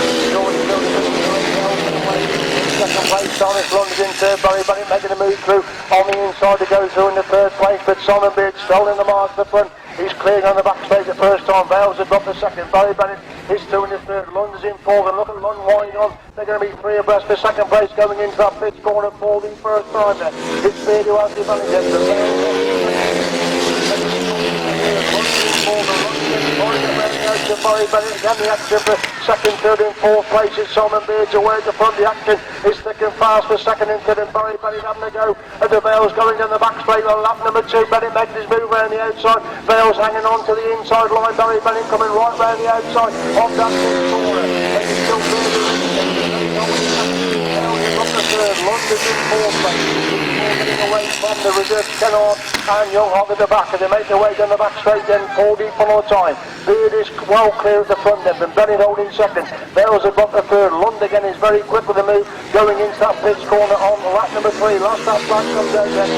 Second place, Simon London's in third, Barry Bennett making a move through on the inside to go through in the third place, but Simon Beard strolling the mark at the front. He's clearing on the back straight the first time. Vales have got the second. Barry Bennett is through in the third. London's in fourth, and look at London winding on. They're going to be three abreast for second place going into that fifth corner for the first time there. It's Beard who has the advantage. Barry Bennett again the action for second, third and fourth places. Simon Beard's away at the front. The action is thick and fast for second and third, and Barry Bennett having a go. And the Vales going down the back straight on lap number 2. Bennett making his move around the outside. Vales hanging on to the inside line. Barry Bennett coming right round the outside of that fifth corner. And he's still London's in fourth place. Getting away from the reserve Kennaird and Younghog at the back, and they make their way down the back straight then 4 deep on all the time. Beard is well clear at the front then, and Bennett holding second. Vales have got the third. Lund again is very quick with the move, going into that fifth corner on lap number 3. Last that flag comes out then.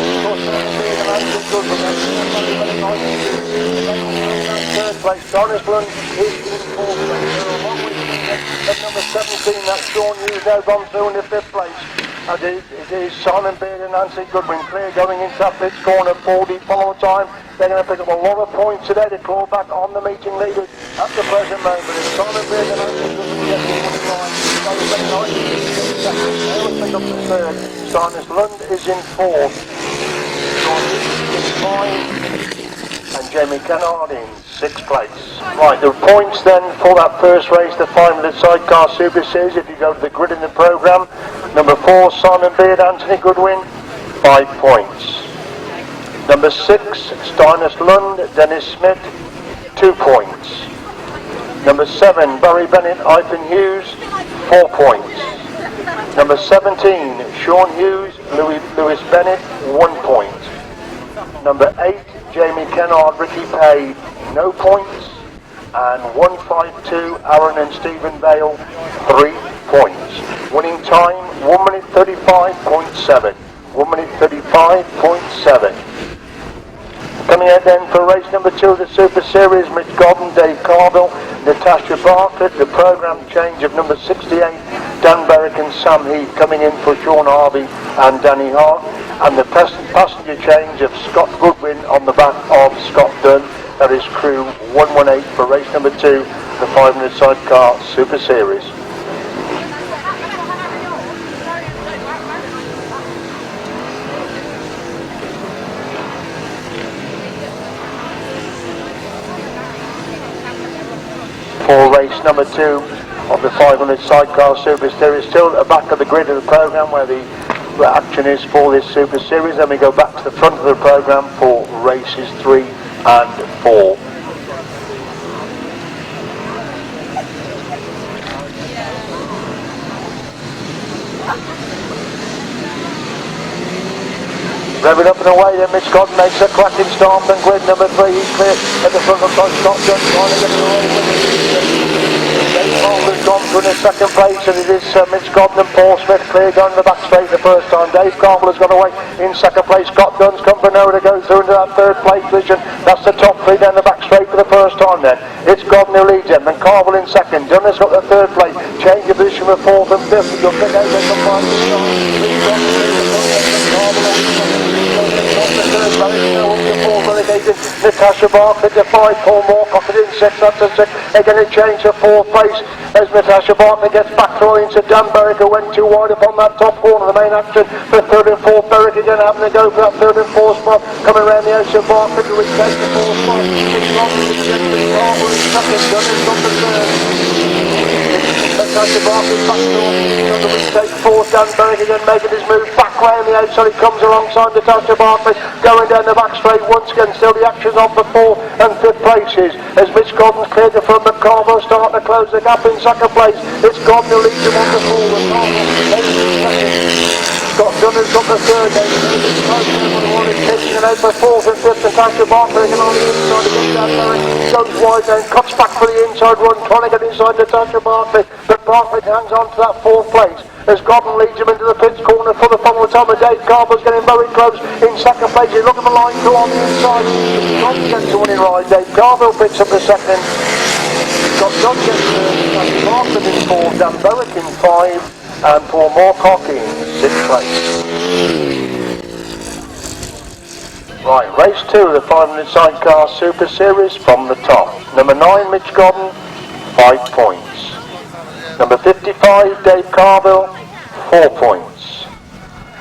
Third place, Jonas Lund is in fourth place. At number 17, that's Sean Hughes now gone through in the fifth place. And it is Simon Beard and Nancy Goodwin clear going into that fifth corner, 4 deep follow time. They're going to pick up a lot of points today to claw back on the meeting leaders at the present moment. It's Simon Beard and Nancy Goodwin getting the winning line. They'll pick up the third. Jonas Lund is in fourth. Sean Hughes is 5. And Jamie Kennaird in 6th place. Right, the points then for that first race, the 500 Sidecar Super Series, if you go to the grid in the programme. Number 4, Simon Beard, Anthony Goodwin, 5 points. Number 6, Steinis Lund, Dennis Smith, 2 points. Number 7, Barry Bennett, Ivan Hughes, 4 points. Number 17, Sean Hughes, Lewis Bennett, 1 point. Number 8, Jamie Kennaird, Ricky Pay, no points. And 152, Aaron and Stephen Vale, 3 points. Winning time, 1 minute 35.7. 1 minute 35.7. Coming out then for race number 2 of the Super Series, Mitch Godden, Dave Carville, Natasha Bartlett, the programme change of number 68, Dan Berwick and Sam Heath coming in for Sean Harvey and Danny Hart, and the passenger change of Scott Goodwin on the back of Scott Dunn. That is crew 118 for race number 2, the 500 Sidecar Super Series. For race number 2 of the 500 Sidecar Super Series, still at the back of the grid of the programme where the action is for this Super Series. Then we go back to the front of the programme for races 3 and 4. Revving up and away then, Mitch Godden makes a cracking start and grid number 3, he's clear at the front of the Scott Dunn, trying to get it away with it. Dave gone through in the second place, and it is Mitch Godden and Paul Smith clear going to the back straight the first time. Dave Carville has gone away in second place. Scott Dunn's come for nowhere to go through into that third place position. That's the top 3 down the back straight for the first time then. It's Godden who leads him, then Carville in second. Dunn has got the third place. Change of position for 4th and 5th. You'll pick out the combined Natasha Bartlett to 5, Paul Moorcock in 6, that's a 6. They're going to change to 4th place as Natasha Bartlett gets back through into Dan Berwick, who went too wide upon that top corner. The main action for 3rd and 4th. Berwick again having to go for that 3rd and 4th spot. Coming around the ocean, Bartlett to retake the 4th spot. It's not the second, Carville in second, Dunn on the 3rd. Natasha Bartlett back to retake 4th. Dan Berwick again making his move back round the outside. He comes alongside Natasha Bartlett, going down the back straight once again. Still the action on for 4th and 5th places as Mitch Godden's cleared the front, but Carville starting to close the gap in second place. It's Godden who leads him on the 4th. Scott Godden has got the third then. Everyone is taking it out for fourth and fifth. Natasha Bartlett on the inside against Dan Berwick. Goes wide then, cuts back for the inside run, trying to get inside Natasha Bartlett. But Bartlett hangs on to that fourth place as Godden leads him into the pits corner for the final time. And Dave Carver's getting very close in second place. He's looking for line two on the inside. Godden gets the winning ride. Dave Carver picks up the second. Godden gets third. Bartlett in fourth. Dan Berwick in five. And Paul Moorcock in sixth place. Right, race 2 of the 500 Sidecar Super Series from the top. Number 9, Mitch Godden, 5 points. Number 55, Dave Carville, 4 points.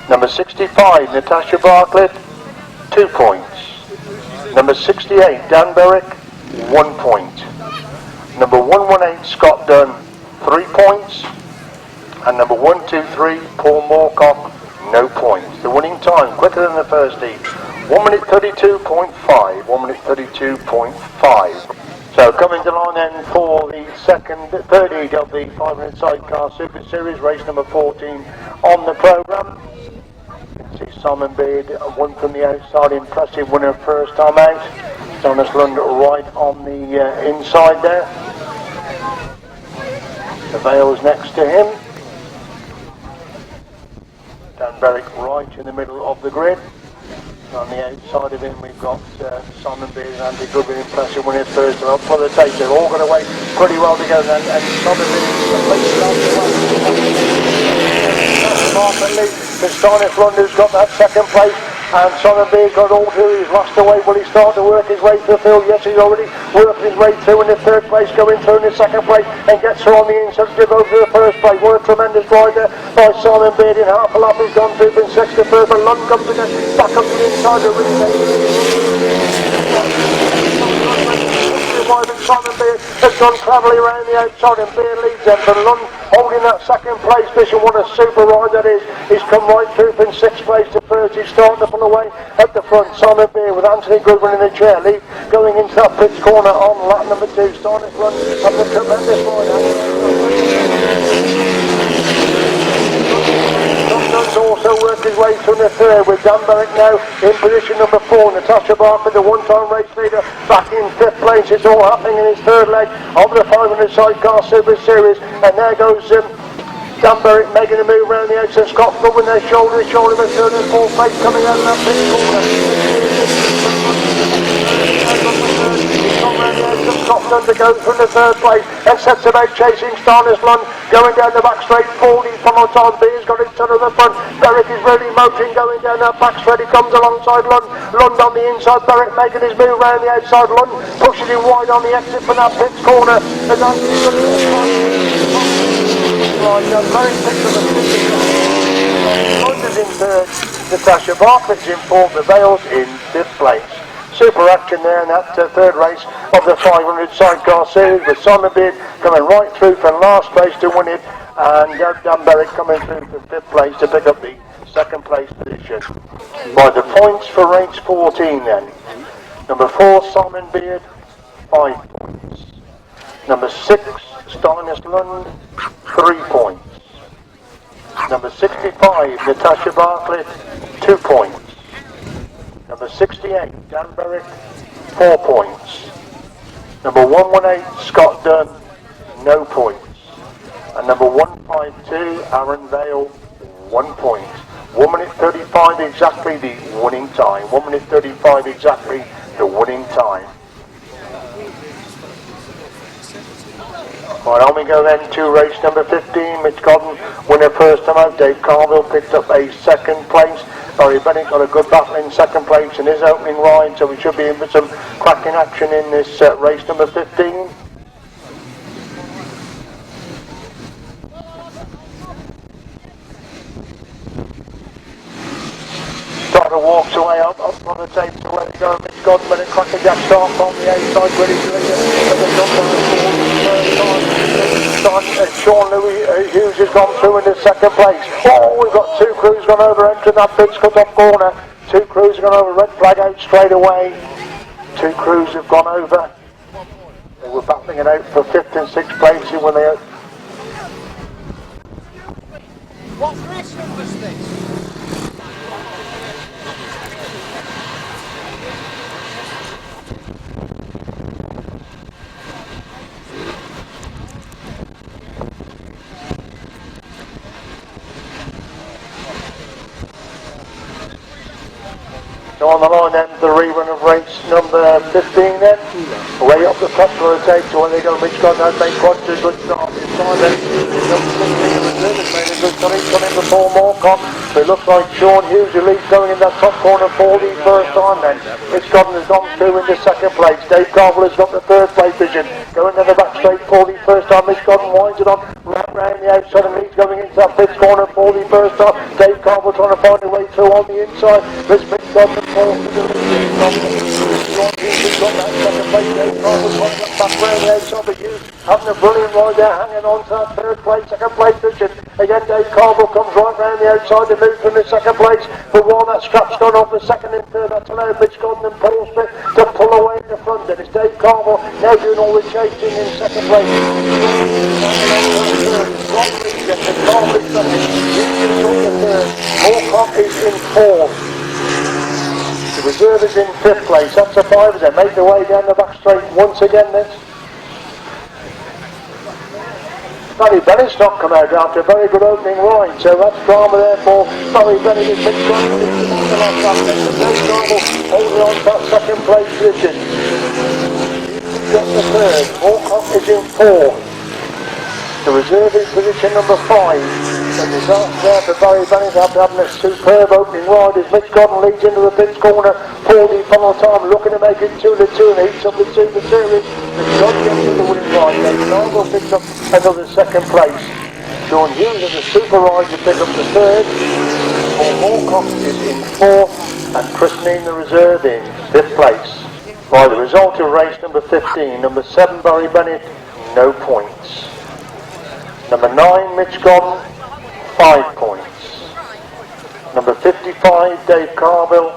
Number 65, Natasha Bartlett, 2 points. Number 68, Dan Berwick, 1 point. Number 118, Scott Dunn, 3 points. And number 123, Paul Moorcock, no points. The winning time, quicker than the first heat, 1 minute 32.5, 1 minute 32.5. So coming to line then for the third heat of the 500 Sidecar Super Series, race number 14 on the programme. You can see Simon Beard, one from the outside, impressive winner first time out. Jonas Lund right on the inside there. The Vale's next to him. Dan Berwick right in the middle of the grid. On the outside of him we've got Simon Beard and Andy Goodwin, impressive winning first and up for the tape. They're all going to wait pretty well together and Simon Beard is completely off the way. The Steiner Lund who's got that second place. And Simon Beard got all two, he's lost away. Will he start to work his way through the field? Yes, he's already worked his way through in the third place, going through in the second place, and gets her on the inside to go to the first place. What a tremendous ride there by Simon Beard. In half a lap he's gone through, been sixth to third, but Lund comes again, back up to the inside of the ring. Simon Beard has gone cleverly around the outside and Beard leads them, but Lund holding that second place position. What a super ride that is. He's come right through from sixth place to first. He's starting to pull away at the front. Simon Beard with Anthony Goodwin in the chair lead going into that pits corner on lap number 2. Starting to run up the tremendous ride. Also worked his way through the third with Dan Berwick now in position number 4. Natasha Bartlett, the one-time race leader, back in 5th place. It's all happening in his third leg of the 500 Sidecar Super Series. And there goes Dan Berwick making a move around the outside. Scott Goodwin there shoulder to shoulder with third and fourth place coming out of that pit corner. Scott Dunn to go through the third place and sets about chasing Steiner's Lund going down the back straight. 40 final time. Beard's got his son to the front. Berwick is really motoring going down that back straight. He comes alongside Lund. Lund on the inside. Berwick making his move round the outside. Lund pushes him wide on the exit from that pits corner. As Lund is in third. Natasha Bartlett's in fourth. The Vale's in 5th place. Super action there in that third race of the 500 Sidecar Series with Simon Beard coming right through from last place to win it, and Dan Berwick coming through from 5th place to pick up the second place position. By the points for race 14 then. Number 4 Simon Beard, 5 points. Number 6 Steiner's Lund, 3 points. Number 65 Natasha Bartlett, 2 points. Number 68, Dan Berwick, 4 points. Number 118, Scott Dunn, no points. And number 152, Aaron Vale, 1 point. 1 minute 35 exactly the winning time. 1 minute 35 exactly the winning time. Right, on we go then to race number 15. Mitch Godden, winner first time out. Dave Carville picked up a second place. Barry Bennett got a good battle in second place in his opening ride, so we should be in for some cracking action in this race number 15. Starter walks away up on the tape to where they go. Mitch Godden, but a cracker jack start from the outside, ready to lead Sean Louis Hughes has gone through in the second place. Oh, we've got 2 crews gone over, entering that pits cut-off corner. 2 crews have gone over, red flag out straight away. 2 crews have gone over. They were battling it out for 5th and 6th places when they... What race number is this? So on the line then, the rerun of race number 15 then. Way up the top for a take, so when they go, Mitch Godden has made quite a good start inside then. Number 16 has made a good start, he's coming before Moorcock. So it looks like Sean Hughes, who leads going in that top corner for the first time then. Mitch Godden has gone through into second place. Dave Carville has got the third place position. Going to the back straight for the first time. Mitch Godden winds it on right round the outside and he's going into that fifth corner for the first time. Dave Carville trying to find a way through on the inside. Mitch Godden falls to the lead. Sean Hughes has got that second place. Dave Carville trying to back round the outside, but Hughes having a brilliant ride there, hanging on to that third place, second place position. Again, Dave Carville comes right round the outside to move from the second place. But while that scrap's gone off the second and third, that's allowed Mitch Godden and Paul Smith to pull away in the front. And it's Dave Carville now doing all the chasing in second place. Moorcock is in fourth. The reserve is in fifth place. That's a five as they make their way down the back straight once again then. Barry Bennett's not come out after a very good opening ride, so that's drama there for Barry Bennett. Is Mitch Godden holding on to that second place position. Got the third. Moorcock is in fourth. The reserve is position number 5. And the start there for Barry Bennett after having a superb opening ride as Mitch Godden leads into the pits corner for the final time, looking to make it 2-2 and heats up the Super Series. Mitch Godden gets to the winning ride. Dave Carville picks up another second place. Sean Hughes as a super ride to pick up the third. Paul Moorcock is in fourth and Chris Mean the reserve in fifth place. By the result of race number 15, number 7 Barry Bennett, no points. Number 9 Mitch Godden, 5 points. Number 55 Dave Carville,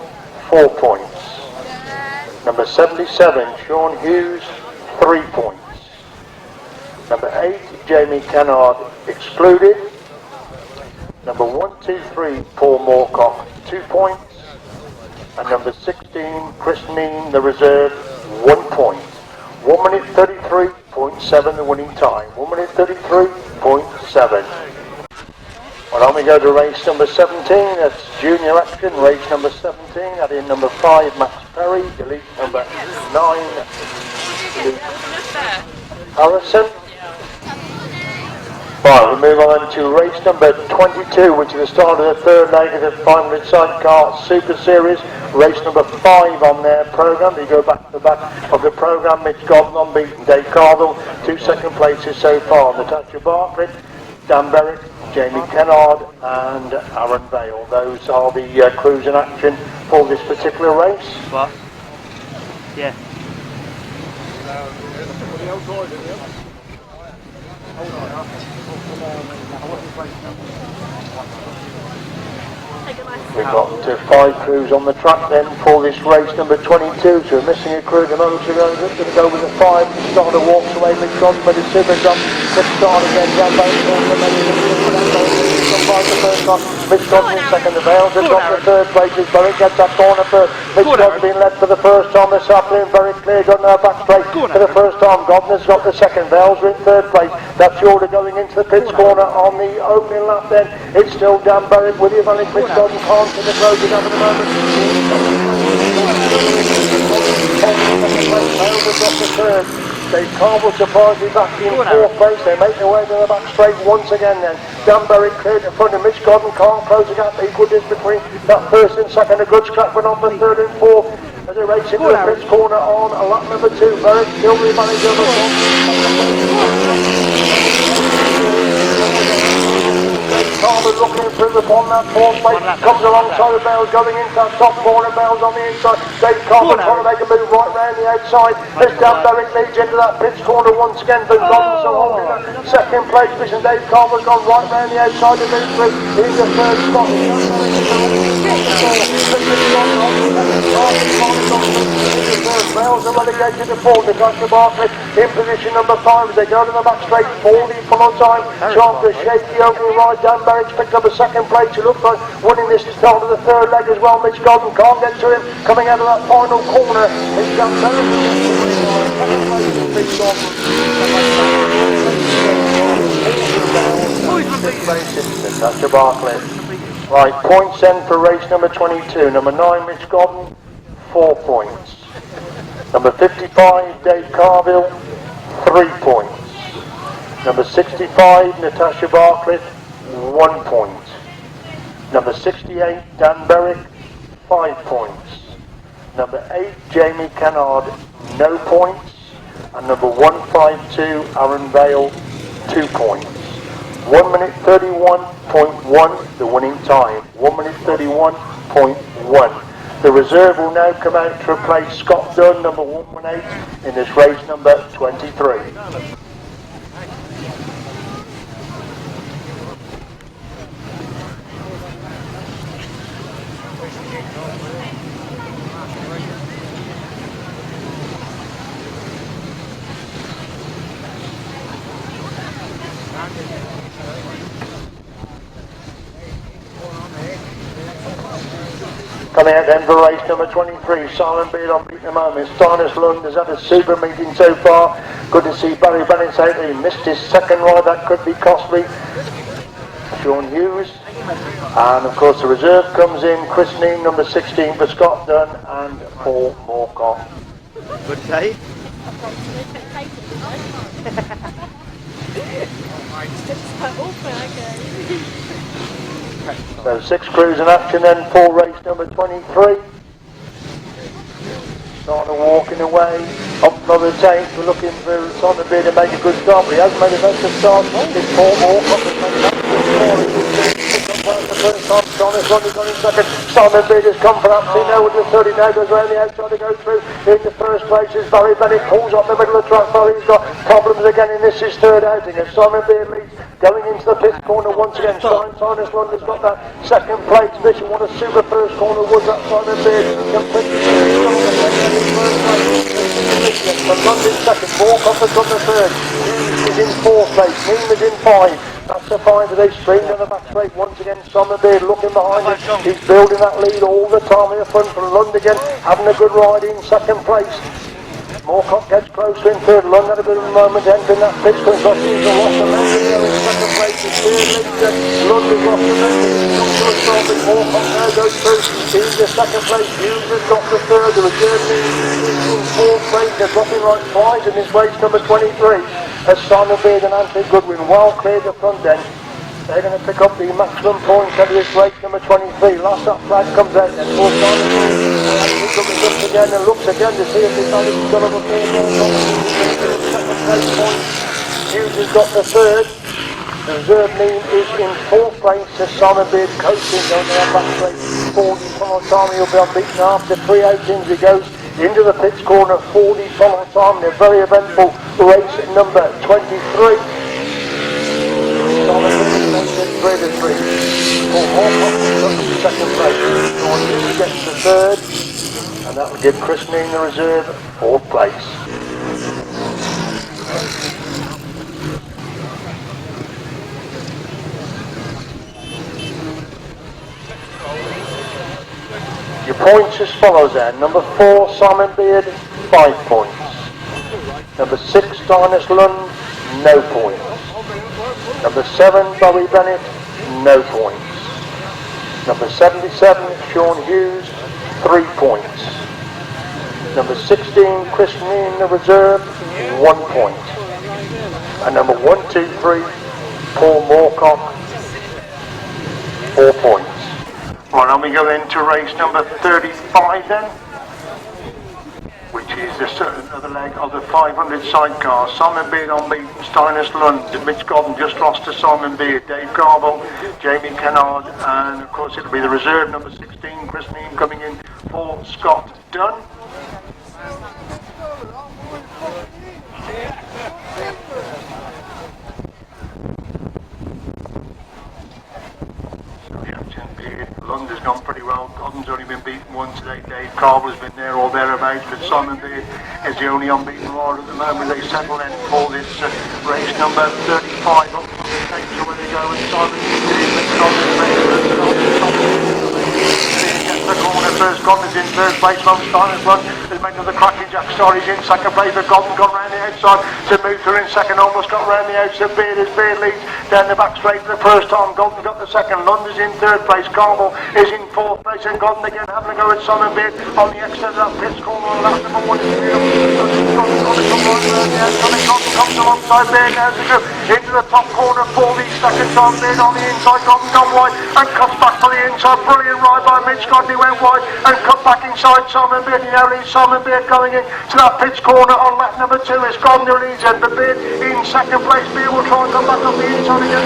4 points. Number 77 Sean Hughes, 3 points. Number 8 Jamie Kennaird, excluded. Number 123 Paul Moorcock, 2 points. And number 16 Chris Mean, the reserve, 1 point. 1 minute 33.7 the winning time. 1 minute 33.7. Well, on we go to race number 17. That's junior action. Race number 17. Add in number 5 Max Perry. Delete number 9 Luke Harrison. Right, we move on to race number 22, which is the start of the third leg of the 500 Sidecar Super Series. Race number 5 on their programme. They go back to the back of the programme. Mitch Godden unbeaten. Dave Carville, 2 second places so far. Natasha Bartlett, Dan Berwick, Jamie Kennaird and Aaron Vale. Those are the crews in action for this particular race. What? Yeah. We've got 5 crews on the track then for this race number 22. So we're missing a crew at the moment. So we're going to go with the 5. The starter walks away. Mitch Godden made a super jump. Quick start again. Mitch Godden in second. The Vales have got the third place. Berwick gets that corner first. Mitch Godden being led for the first time this afternoon. Very clear. Got now back straight for the first time. Godden has got the second. Vales are in third place. That's the order going into the pits corner on the opening lap then. It's still Dan Berwick with the advantage. Mitch Godden can't in the closing up at the moment. Dave Carville surprisingly back in fourth place. They make their way to the back straight once again then. Dan Berwick cleared in front of Mitch Godden. Can't close the gap. Equal distance between that first and second. A good scrap went on for third and fourth as they race into the pits corner on lap number 2. Berwick still the manager of the top. Carville looking through upon that fourth place, comes alongside the Bales, going into that top corner. Bales on the inside. Dave Carville trying to make a move right round the outside. As Dan Berwick leads into that pits corner once again. But Godden so holding that second place position. Dave Carville's gone right round the outside to move through in the third spot. Bales are relegated to fourth. Natasha Bartlett in position number 5 as they go to the back straight for the full time. So after a shaky opening ride, Dan Berwick's picked up a second place. He looks like winning this start of the third leg as well. Mitch Godden can't get to him. Coming out of that final corner is Dan Berwick. Natasha Bartlett. Right, points then for race number 22. Number 9, Mitch Godden, 4 points. Number 55, Dave Carville, 3 points. Number 65, Natasha Bartlett, 1 point. Number 68, Dan Berwick, 5 points. Number 8, Jamie Kennaird, no points. And number 152, Aaron Vale, 2 points. 1 minute 31.1, the winning time. 1 minute 31.1. The reserve will now come out to replace Scott Dunn, number 118, in this race number 23. Coming out then for race number 23, Simon Beard on beat at the moment. Steiners Lund has had a super meeting so far. Good to see Barry Bennett out there. He missed his second ride, that could be costly. Sean Hughes. And of course the reserve comes in, christening number 16 for Scott Dunn and Paul Moorcock. Good day. So 6 crews in action then for race number 23. Starting walking away, up for the tank, we're looking for Simon Beard to make a good start, but he hasn't made a better start. It's Paul Moorcock has made that good the first time, Steiners Lund has gone in second. Simon Beard has come for absolutely no with the 30 now, goes around the outside to go through. In the first place is Barry Bennett, pulls up the middle of the track. Barry's got problems again in this his third outing, and Simon Beard leads. Going into the pit corner once again, Steiners Lund has got that second place position. What a super first corner was that Simon Beard. Completely from London second, Moorcock has got the third. Hughes is in fourth place, Neem is in 5. That's the 5 they streamed on the back straight once again. Simon Beard looking behind him. He's building that lead all the time in the front from Lund again, having a good ride in second place. Moorcock gets closer in third. Lund had a good moment entering that pit. He's lost the momentum there in second place. His third leader. Lund has lost the momentum. He's not going to stop it. Moorcock now goes through. He's the second place. Hughes has got the third. The reserve lead is in fourth place. They're dropping like flies in this race number 23. As Simon Beard and Anthony Goodwin well cleared the front end. They're going to pick up the maximum points out of this race number 23. Last that flag comes out then. Fourth Simon Beard. He looks up again and looks again to see if he's got a four second place point. Hughes has got the third. The reserve lead is in fourth place as Simon Beard coasting on the back straight. 40 follow time. He'll be unbeaten after 3 outings. He goes into the pits corner. 40 follow time in a very eventful race number 23. Simon Beard makes it 3-3. Paul Moorcock gets the second place. Sean Hughes gets the third. And that will give christening the reserve 4th place. Your points as follows then. Number 4, Simon Beard, 5 points. Number 6, Steiners Lund, no points. Number 7, Barry Bennett, no points. Number 77, Sean Hughes, 3 points. Number 16, christening in the reserve, 1 point. And number 123, Paul Moorcock, 4 points. Right, now we go into race number 35 then, which is another leg of the 500 Sidecars. Simon Beard on beat, Steiners Lund. Mitch Godden just lost to Simon Beard. Dave Carville, Jamie Kennaird, and of course it'll be the reserve number 16, christening coming in for Scott Dunn. Lund has gone pretty well. Godden's only been beaten once today. Dave Carville's been there or thereabouts, but Simon Beard is the only unbeaten rider at the moment. They settle in for this race number 35 up from the stage where they go, and Simon Beard gets the corner first. Godden's in third place. Steiners Lund There's made another cracking Jack Story's in second place, but Godden gone round the outside to move through in second, almost got round the outside. Beard leads down the back straight for the first time. Godden got the second, Lund's in third place, Carmel is in fourth place, and Godden again having a go at Simon Beard on the extent of that pit's corner on lap number 1 is comes alongside Beard now as they go into the top corner for the second time. Beard on the inside, Godden gone wide and cuts back for the inside. Brilliant ride by Mitch. Godden went wide and cut back inside Simon Beard. He now leads Simon Beard going in to that pitch corner on lap number 2. It's Godden who leads it, but Beard in second place. Beard will try and come back on the inside again.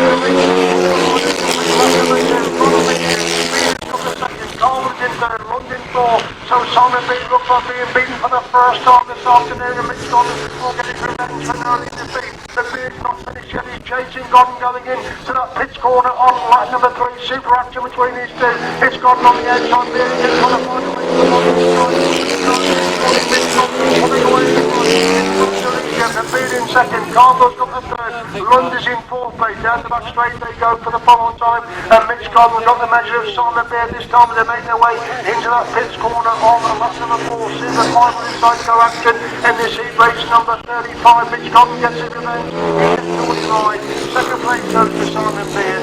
Goals in third, London 4. So Simon Beard looks like being beaten for the first time this afternoon, and Mitch Godden will get his revenge for early defeat. The Beard's not finished yet. He's chasing Godden going in to that pitch corner on lap number 3. Super action between these two. It's Godden on the outside. Beard gets on the final way to the bottom the Beard in second, Cargo's got the third, Lund is in fourth place, down the back straight they go for the follow-on time, and Mitch Godden got the measure of Simon Beard this time, they make their way into that pit's corner on lap number 4, Super 500 Sidecar action in this heat race number 35, Mitch Godden gets his revenge, he gets 49, second place goes to Simon Beard,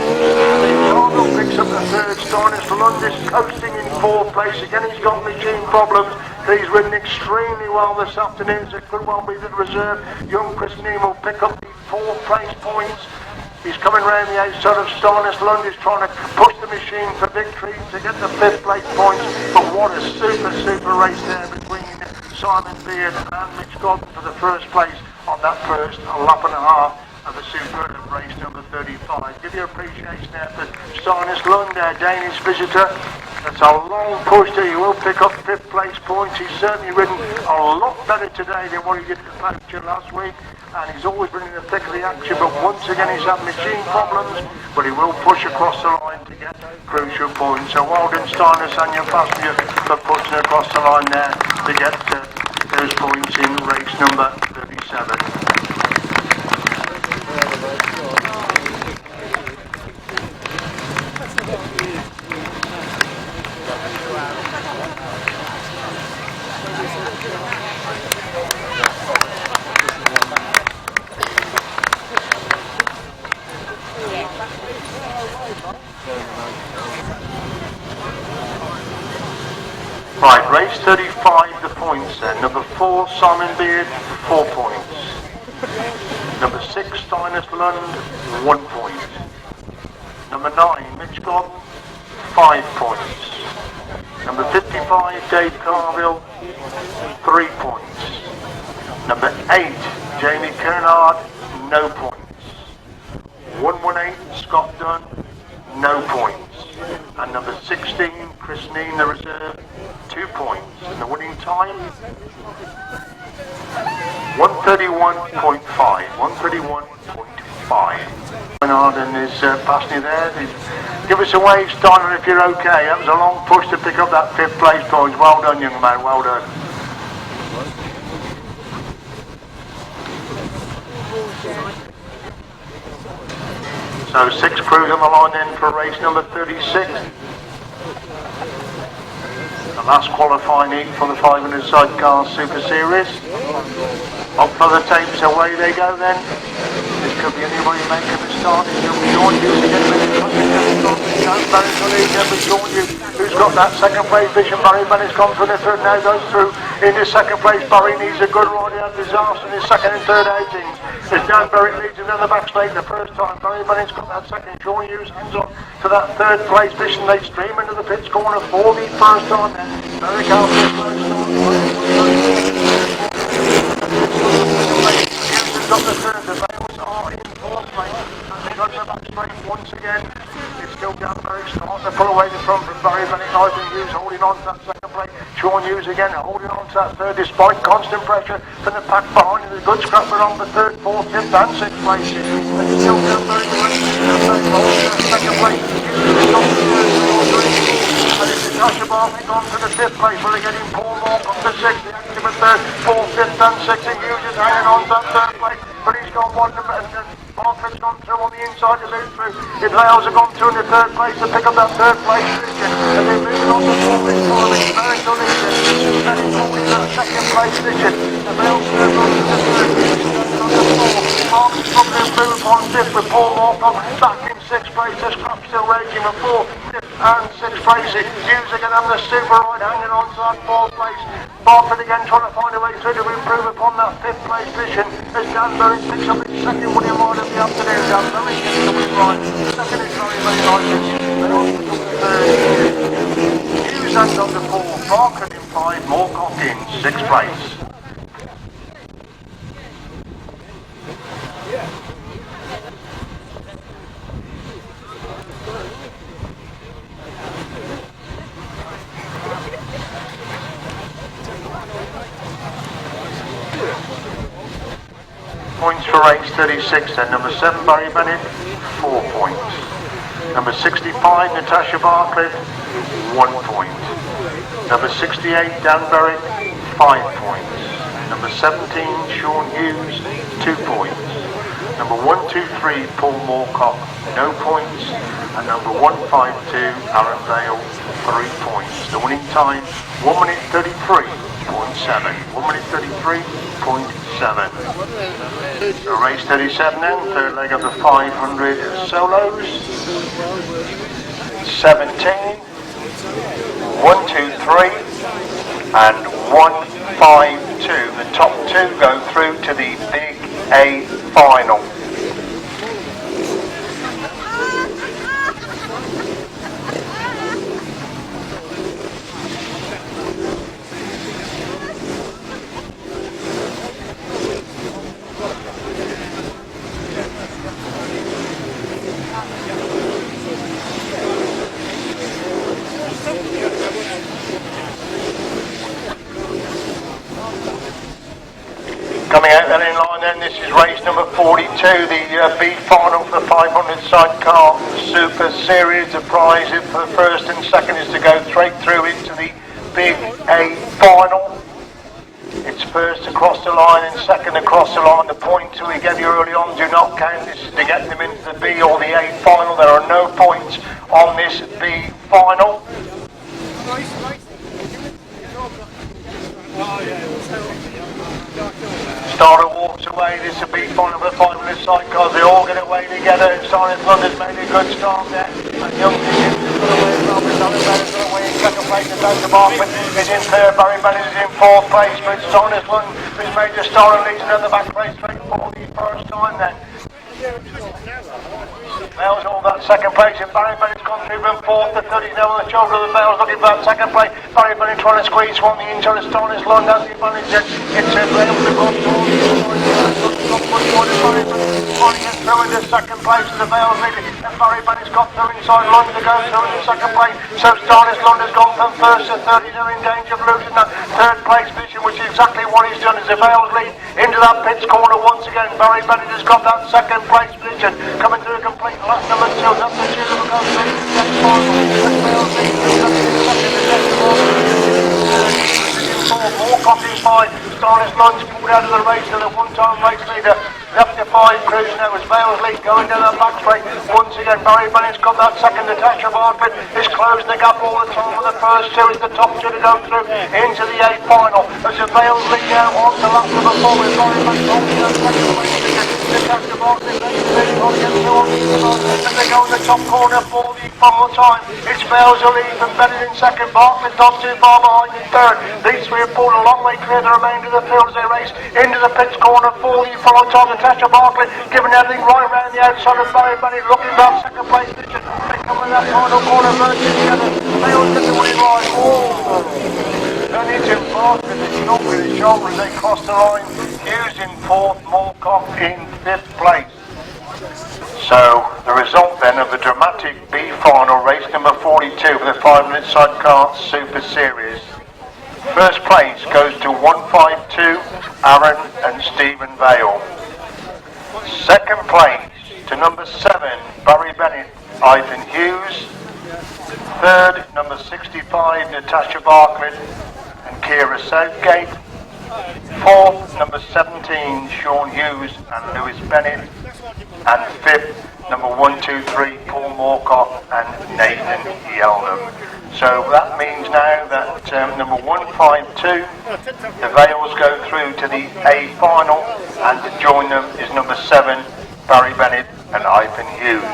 Cargo picks up the third, Steiners Lund is coasting in fourth place, again he's got machine problems. He's ridden extremely well this afternoon, so it could well be the reserve. Young Chris Neem will pick up the 4th place points. He's coming round the outside of Steiners Lund. He's trying to push the machine for victory to get the 5th place points. But what a super race there between Simon Beard and Mitch Godden for the first place on that first lap and a half of the superb race number 35. Give your appreciation there for Steiners Lund, our Danish visitor. It's a long push there. He will pick up 5th place points. He's certainly ridden a lot better today than what he did at the Poacher last week, and he's always been in the thick of the action, but once again he's had machine problems, but he will push across the line to get crucial points. So well done Steiners and your passenger for pushing across the line there to get those points in race number 37. Right, race 35, the points then. Number 4, Simon Beard, 4 points. Number 6, Steiners Lund, 1 point. Number 9, Mitch Godden, 5 points. Number 55, Dave Carville, 3 points. Number 8, Jamie Kennaird, no points. 118, Scott Dunn, no points. And number 16, Chris Neem, the reserve, 2 points. And the winning time, 131.5. 131.5. Arden is passing you there. Give us a wave, Steiner, if you're okay. That was a long push to pick up that 5th place point. Well done, young man. Well done. So 6 crews on the line then for race number 36. The last qualifying heat for the 500 Sidecar Super Series. Up for the tapes, away they go then. This could be anybody making the start. It could be Sean Hughes again. Who's got that second place vision? Barry Bennett's gone for the third, now goes through into second place. Barry needs a good ride out disaster in his second and third outings. As Dan Berwick leads him down the back straight the first time. Barry Bennett's got that second. Sean Hughes hands on to that third place vision. They stream into the pits corner for the first time. Very got the third. The Vales are in fourth place. They got the back straight once again. It's still Dan Berwick starting to pull away the front from Barry Bennett. Ivan Hughes holding on to that second place. Sean Hughes again holding on to that third despite constant pressure from the pack behind. The good scrapper on for third, fourth, fifth and sixth places. And still Dan Berwick second place. And it's Natasha Bartlett gone to the 5th place. We're getting Paul Moore from the 6th. The active at third, 4th, 5th and 6th. And Hughes is hanging on to that 3rd place. But he's gone one and Bartlett's gone through on the inside to move through. The Vales have gone through in the 3rd place to pick up that 3rd place position. And they're moving on to 4th this time. It's very good. second place position. The Vale's third run to the third. Number 4. Mark's probably improved on fifth with Paul Morton back in sixth place. This crop still raging for fourth, fifth and sixth place. Hughes again on the super right, hanging on to that fourth place. Bartlett again trying to find a way through to improve upon that fifth place position as Dan Berry picks up his second winning ride of the afternoon. Dan Berry gets the win ride. Second is very nice. Then on to the third. Hughes and number 4. Bartlett in 5. Moorcock in sixth place. Points for race 36 then. Number 7 Barry Bennett, 4 points. Number 65 Natasha Bartlett, 1 point. Number 68 Dan Berry, 5 points. Number 17 Sean Hughes, 2 points. Number 123 Paul Moorcock, no points. And number 152 Aaron Vale, 3 points. The winning time 1 minute 33.7. 1 minute 33.7. Race 37 then, third leg of the 500 solos. 17, 1, 2, 3, and 1, 5, 2. The top 2 go through to the Big A final. Coming out then in line then, this is race number 42, the B final for the 500 Sidecar Super Series. The prize for the first and second is to go straight through into the Big A final. It's first across the line and second across the line. The points that we gave you early on do not count. This is to get them into the B or the A final. There are no points on this B final. Starter walks away. This will be final for the 500 Sidecars. They all get away together. Silence London's made a good start there. And Young Dickens has got away. Robert Alexander's got away in second place. Natasha Bartlett is in third. Barry Bennett is in fourth place. But Silence London has made the start and leads another back place straight for the first time then. Vale's all that second place, and Barry Bennett's gone through from fourth to 30 now on the shoulder of the Vale's looking for that second place. Barry Bennett trying to squeeze from the inside of Starness Lund as the advantage. It's a Vale to go through into second place to the Vale's leading, and Barry Bennett's got through inside Lund to go through into second place. So Starness Lund has gone from first to 30 now in danger of losing that third place position, which is exactly what he's done as the Vale's lead into that pits corner once again. Barry Bennett has got that second place position coming through a complete lap number 2. Number 2 will go through the next final. Moorcock in 5. Starless Lund's pulled out of the race to the one-time race leader. Left to 5 cruising now as Vale's lead going down that back straight. Once again Barry Bennett's got that second. Natasha Bartlett is closing the gap all the time for the first 2 as the top 2 to go through into the 8th final. As the Vale's lead now on to lap number 4 with Barry Bennett holding that second place. Natasha Bartlett leads on again and they go in the top corner for the final time. It's Vale's lead and Bennett in second. Bartlett not too far behind in third. These 3 have pulled a long way clear the remainder of the field as they race into the pits corner for the final time. Natasha Bartlett giving everything right around the outside of Barry Bennett, looking for that second place position. They come in that final corner, merging together. They all get the winning ride. Then it's in Bartlett, it's not really sharp as they cross the line. Hughes in 4th, Moorcock in 5th place. So the result then of the dramatic B final, race number 42 for the 500 Sidecar Super Series. First place goes to 152 Aaron and Stephen Vale. Second place to number 7 Barry Bennett, Ivan Hughes. Third, number 65 Natasha Bartlett and Ciara Southgate. Fourth, number 17 Sean Hughes and Lewis Bennett. And fifth, number 1, 2, 3, Paul Moorcock and Nathan Yelnam. So that means now that number 152, the Vales go through to the A final, and to join them is number 7, Barry Bennett and Ivan Hughes.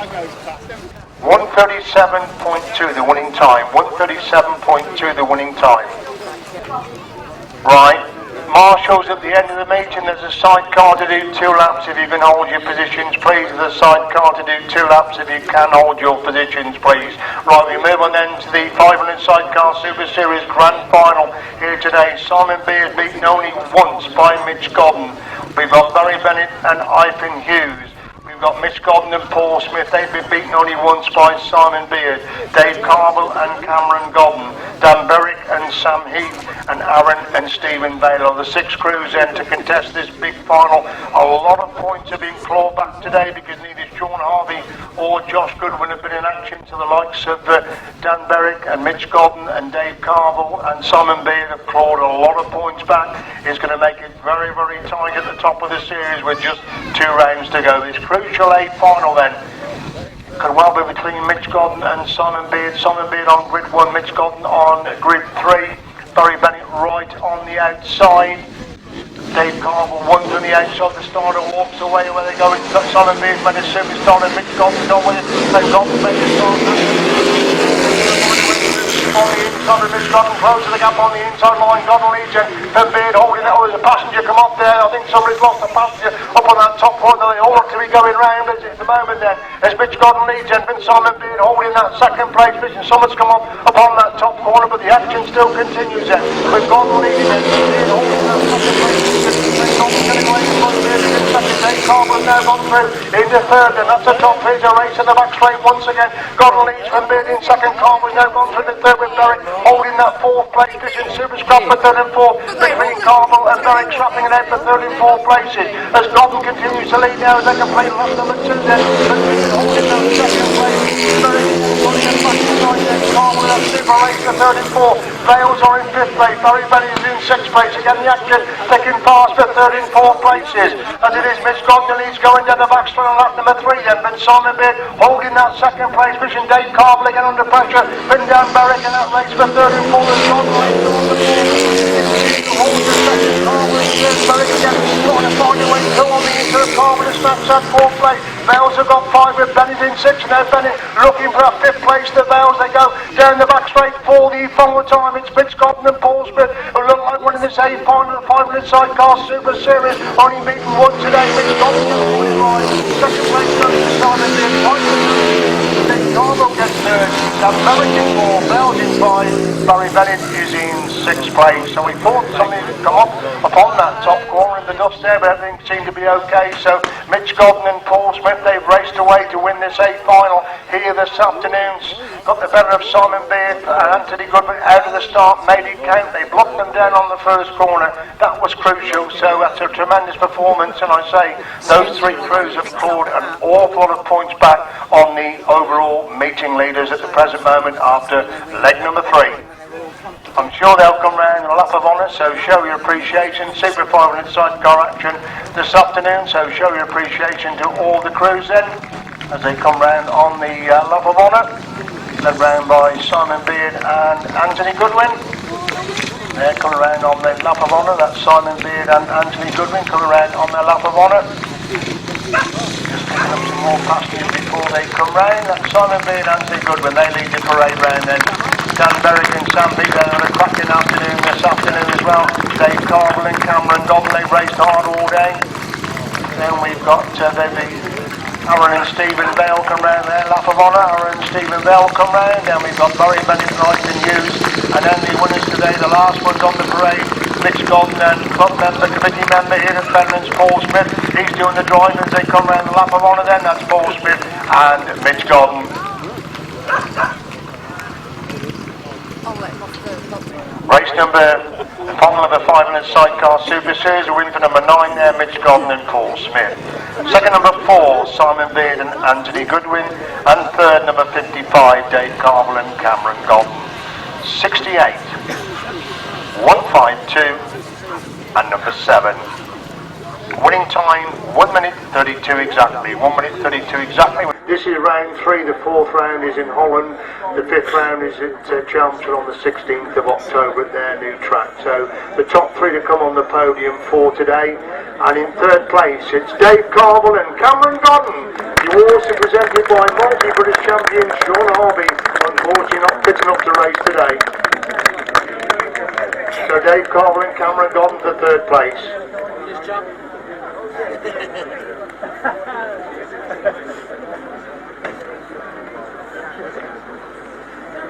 1:37.2 the winning time. 1:37.2 the winning time. Right. Marshals at the end of the meeting, there's a sidecar to do 2 laps. If you can hold your positions, please. There's a sidecar to do 2 laps. If you can hold your positions, please. Right, we move on then to the 500 Sidecar Super Series Grand Final here today. Simon Beard beaten only once by Mitch Godden. We've got Barry Bennett and Ivan Hughes. We've got Mitch Godden and Paul Smith. They've been beaten only once by Simon Beard. Dave Carville and Cameron Godden. Dan Berwick and Sam Heath and Aaron and Stephen Vale are the 6 crews then to contest this big final. A lot of points have been clawed back today because neither Sean Harvey or Josh Goodwin have been in action, to the likes of Dan Berwick and Mitch Godden and Dave Carville and Simon Beard have clawed a lot of points back. It's going to make it very, very tight at the top of the series with just 2 rounds to go. This crucial A final then could well be between Mitch Godden and Simon Beard. Simon Beard on grid 1, Mitch Godden on grid 3. Barry Bennett right on the outside. Dave Carville one's on the outside. The starter walks away where they go. Simon Beard made a superstar and Mitch Godden on with it. They've got to make a start. On the inside of Mitch Godden, closes the gap on the inside line. Godden leads it. Then Beard holding it. Oh, there's a passenger come up there. I think somebody's lost a passenger up on that top point. They all have to be going round at the moment then. As Mitch Godden leads it, and Simon Beard holding that second place position. Someone's come up upon that top corner, but the action still continues then. With Godden leading it, Beard holding that second place position. Godden getting away from Beard in second. Dave Carville now gone through into third, and that's a top. Here's a race in the back straight once again. Godden leads from Beard in second. Carville's now gone through the third with Berwick holding that 4th place position. Super scrap for 3rd and 4th between Carville and Berwick, strapping it out for 3rd and 4th places as Godden continues to lead now as they can play lap number 2 then. But Beard holding that 2nd place. Berwick running it back inside then. Carville that super race for 3rd and 4th. Vales are in 5th place. Barry Bennett is in 6th place. Again the action taking fast for 3rd and 4th places as it is Mitch Godden leads going down the back straight on lap number 3 then. But Simon Beard holding that 2nd place position. Dave Carville again under pressure. Been down Berwick in that race for 3rd and 4th. Godden leads on the 4th. Holds the 2nd. Carville and Berwick again trying to find a way through on the into the Carville and snaps that 4th place. Vales have got 5 with Bennett in 6. Now Bennett looking for a 5th place. The Vales they go down the back straight for the final time. It's Mitch Godden and Paul Smith who look like winning this A final of the 500 Sidecar Super Series. Only beaten one today. Mitch Godden gets 45. 2nd place goes to Simon Beard. Carville gets 3rd. Dan Berwick in 4. Vales in 5. Barry Bennett is in 6th place. So we thought something had come up upon that top corner in the dust there, but everything seemed to be okay. So Mitch Godden and Paul Smith, they've raced away to win this A final here this afternoon. Got the better of Simon Beard and Anthony Goodwin out of the start, made it count. They blocked them down on the first corner. That was crucial. So that's a tremendous performance, and I say those 3 crews have clawed an awful lot of points back on the overall meeting leaders at the present moment after leg number 3. I'm sure they'll come round in a lap of honour, so show your appreciation. Super 500 Sidecar action this afternoon, so show your appreciation to all the crews then as they come round on the lap of honour, led round by Simon Beard and Anthony Goodwin. They're coming around on their lap of honour. That's Simon Beard and Anthony Goodwin coming around on their lap of honour. Just picking up some more passengers before they come round. That's Simon Beard and Anthony Goodwin. They lead the parade round then. Dan Berwick and Sam Heath had a cracking afternoon this afternoon as well. Dave Carville and Cameron Godden, they've raced hard all day. Then we've got Aaron and Stephen Vale come round there, lap of honour. Aaron and Stephen Vale come round. Then we've got Barry Bennett and Ivan Hughes. And then the winners today, the last one's on the parade. Mitch Godden and club member, committee member here at Fenland, Paul Smith. He's doing the driving as they come round the lap of honour then. That's Paul Smith and Mitch Godden. Race number, final of the 500 Sidecar Super Series, a win for number 9 there, Mitch Godden and Paul Smith. Second number 4, Simon Beard and Anthony Goodwin. And third number 55, Dave Carville and Cameron Godden. 68, 152 and number 7, Winning time 1 minute 32 exactly. 1 minute 32 exactly. This is round 3, the 4th round is in Holland, the 5th round is at Chelmsford on the 16th of October at their new track. So the top 3 to come on the podium for today, and in 3rd place it's Dave Carville and Cameron Godden. You also presented by multi-British champion Sean Harvey, unfortunately not fit enough to race today. So Dave Carville and Cameron Godden for 3rd place.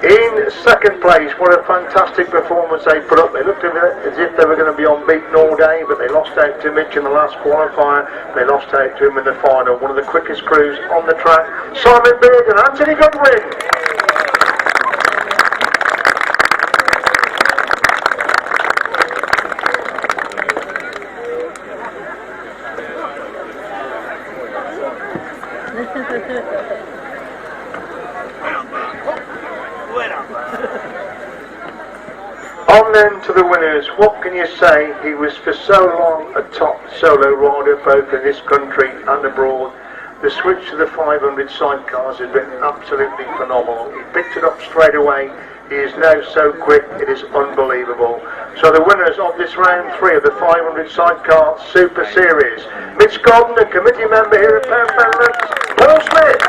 In 2nd place, what a fantastic performance they put up. They looked as if they were going to be unbeaten all day, but they lost out to Mitch in the last qualifier. They lost out to him in the final. One of the quickest crews on the track, Simon Beard and Anthony Goodwin. On then to the winners. What can you say? He was for so long a top solo rider both in this country and abroad. The switch to the 500 sidecars has been absolutely phenomenal. He picked it up straight away. He is now so quick, it is unbelievable. So the winners of this round 3 of the 500 sidecar Super Series, Mitch Godden, a committee member here at Fenland, Paul Smith.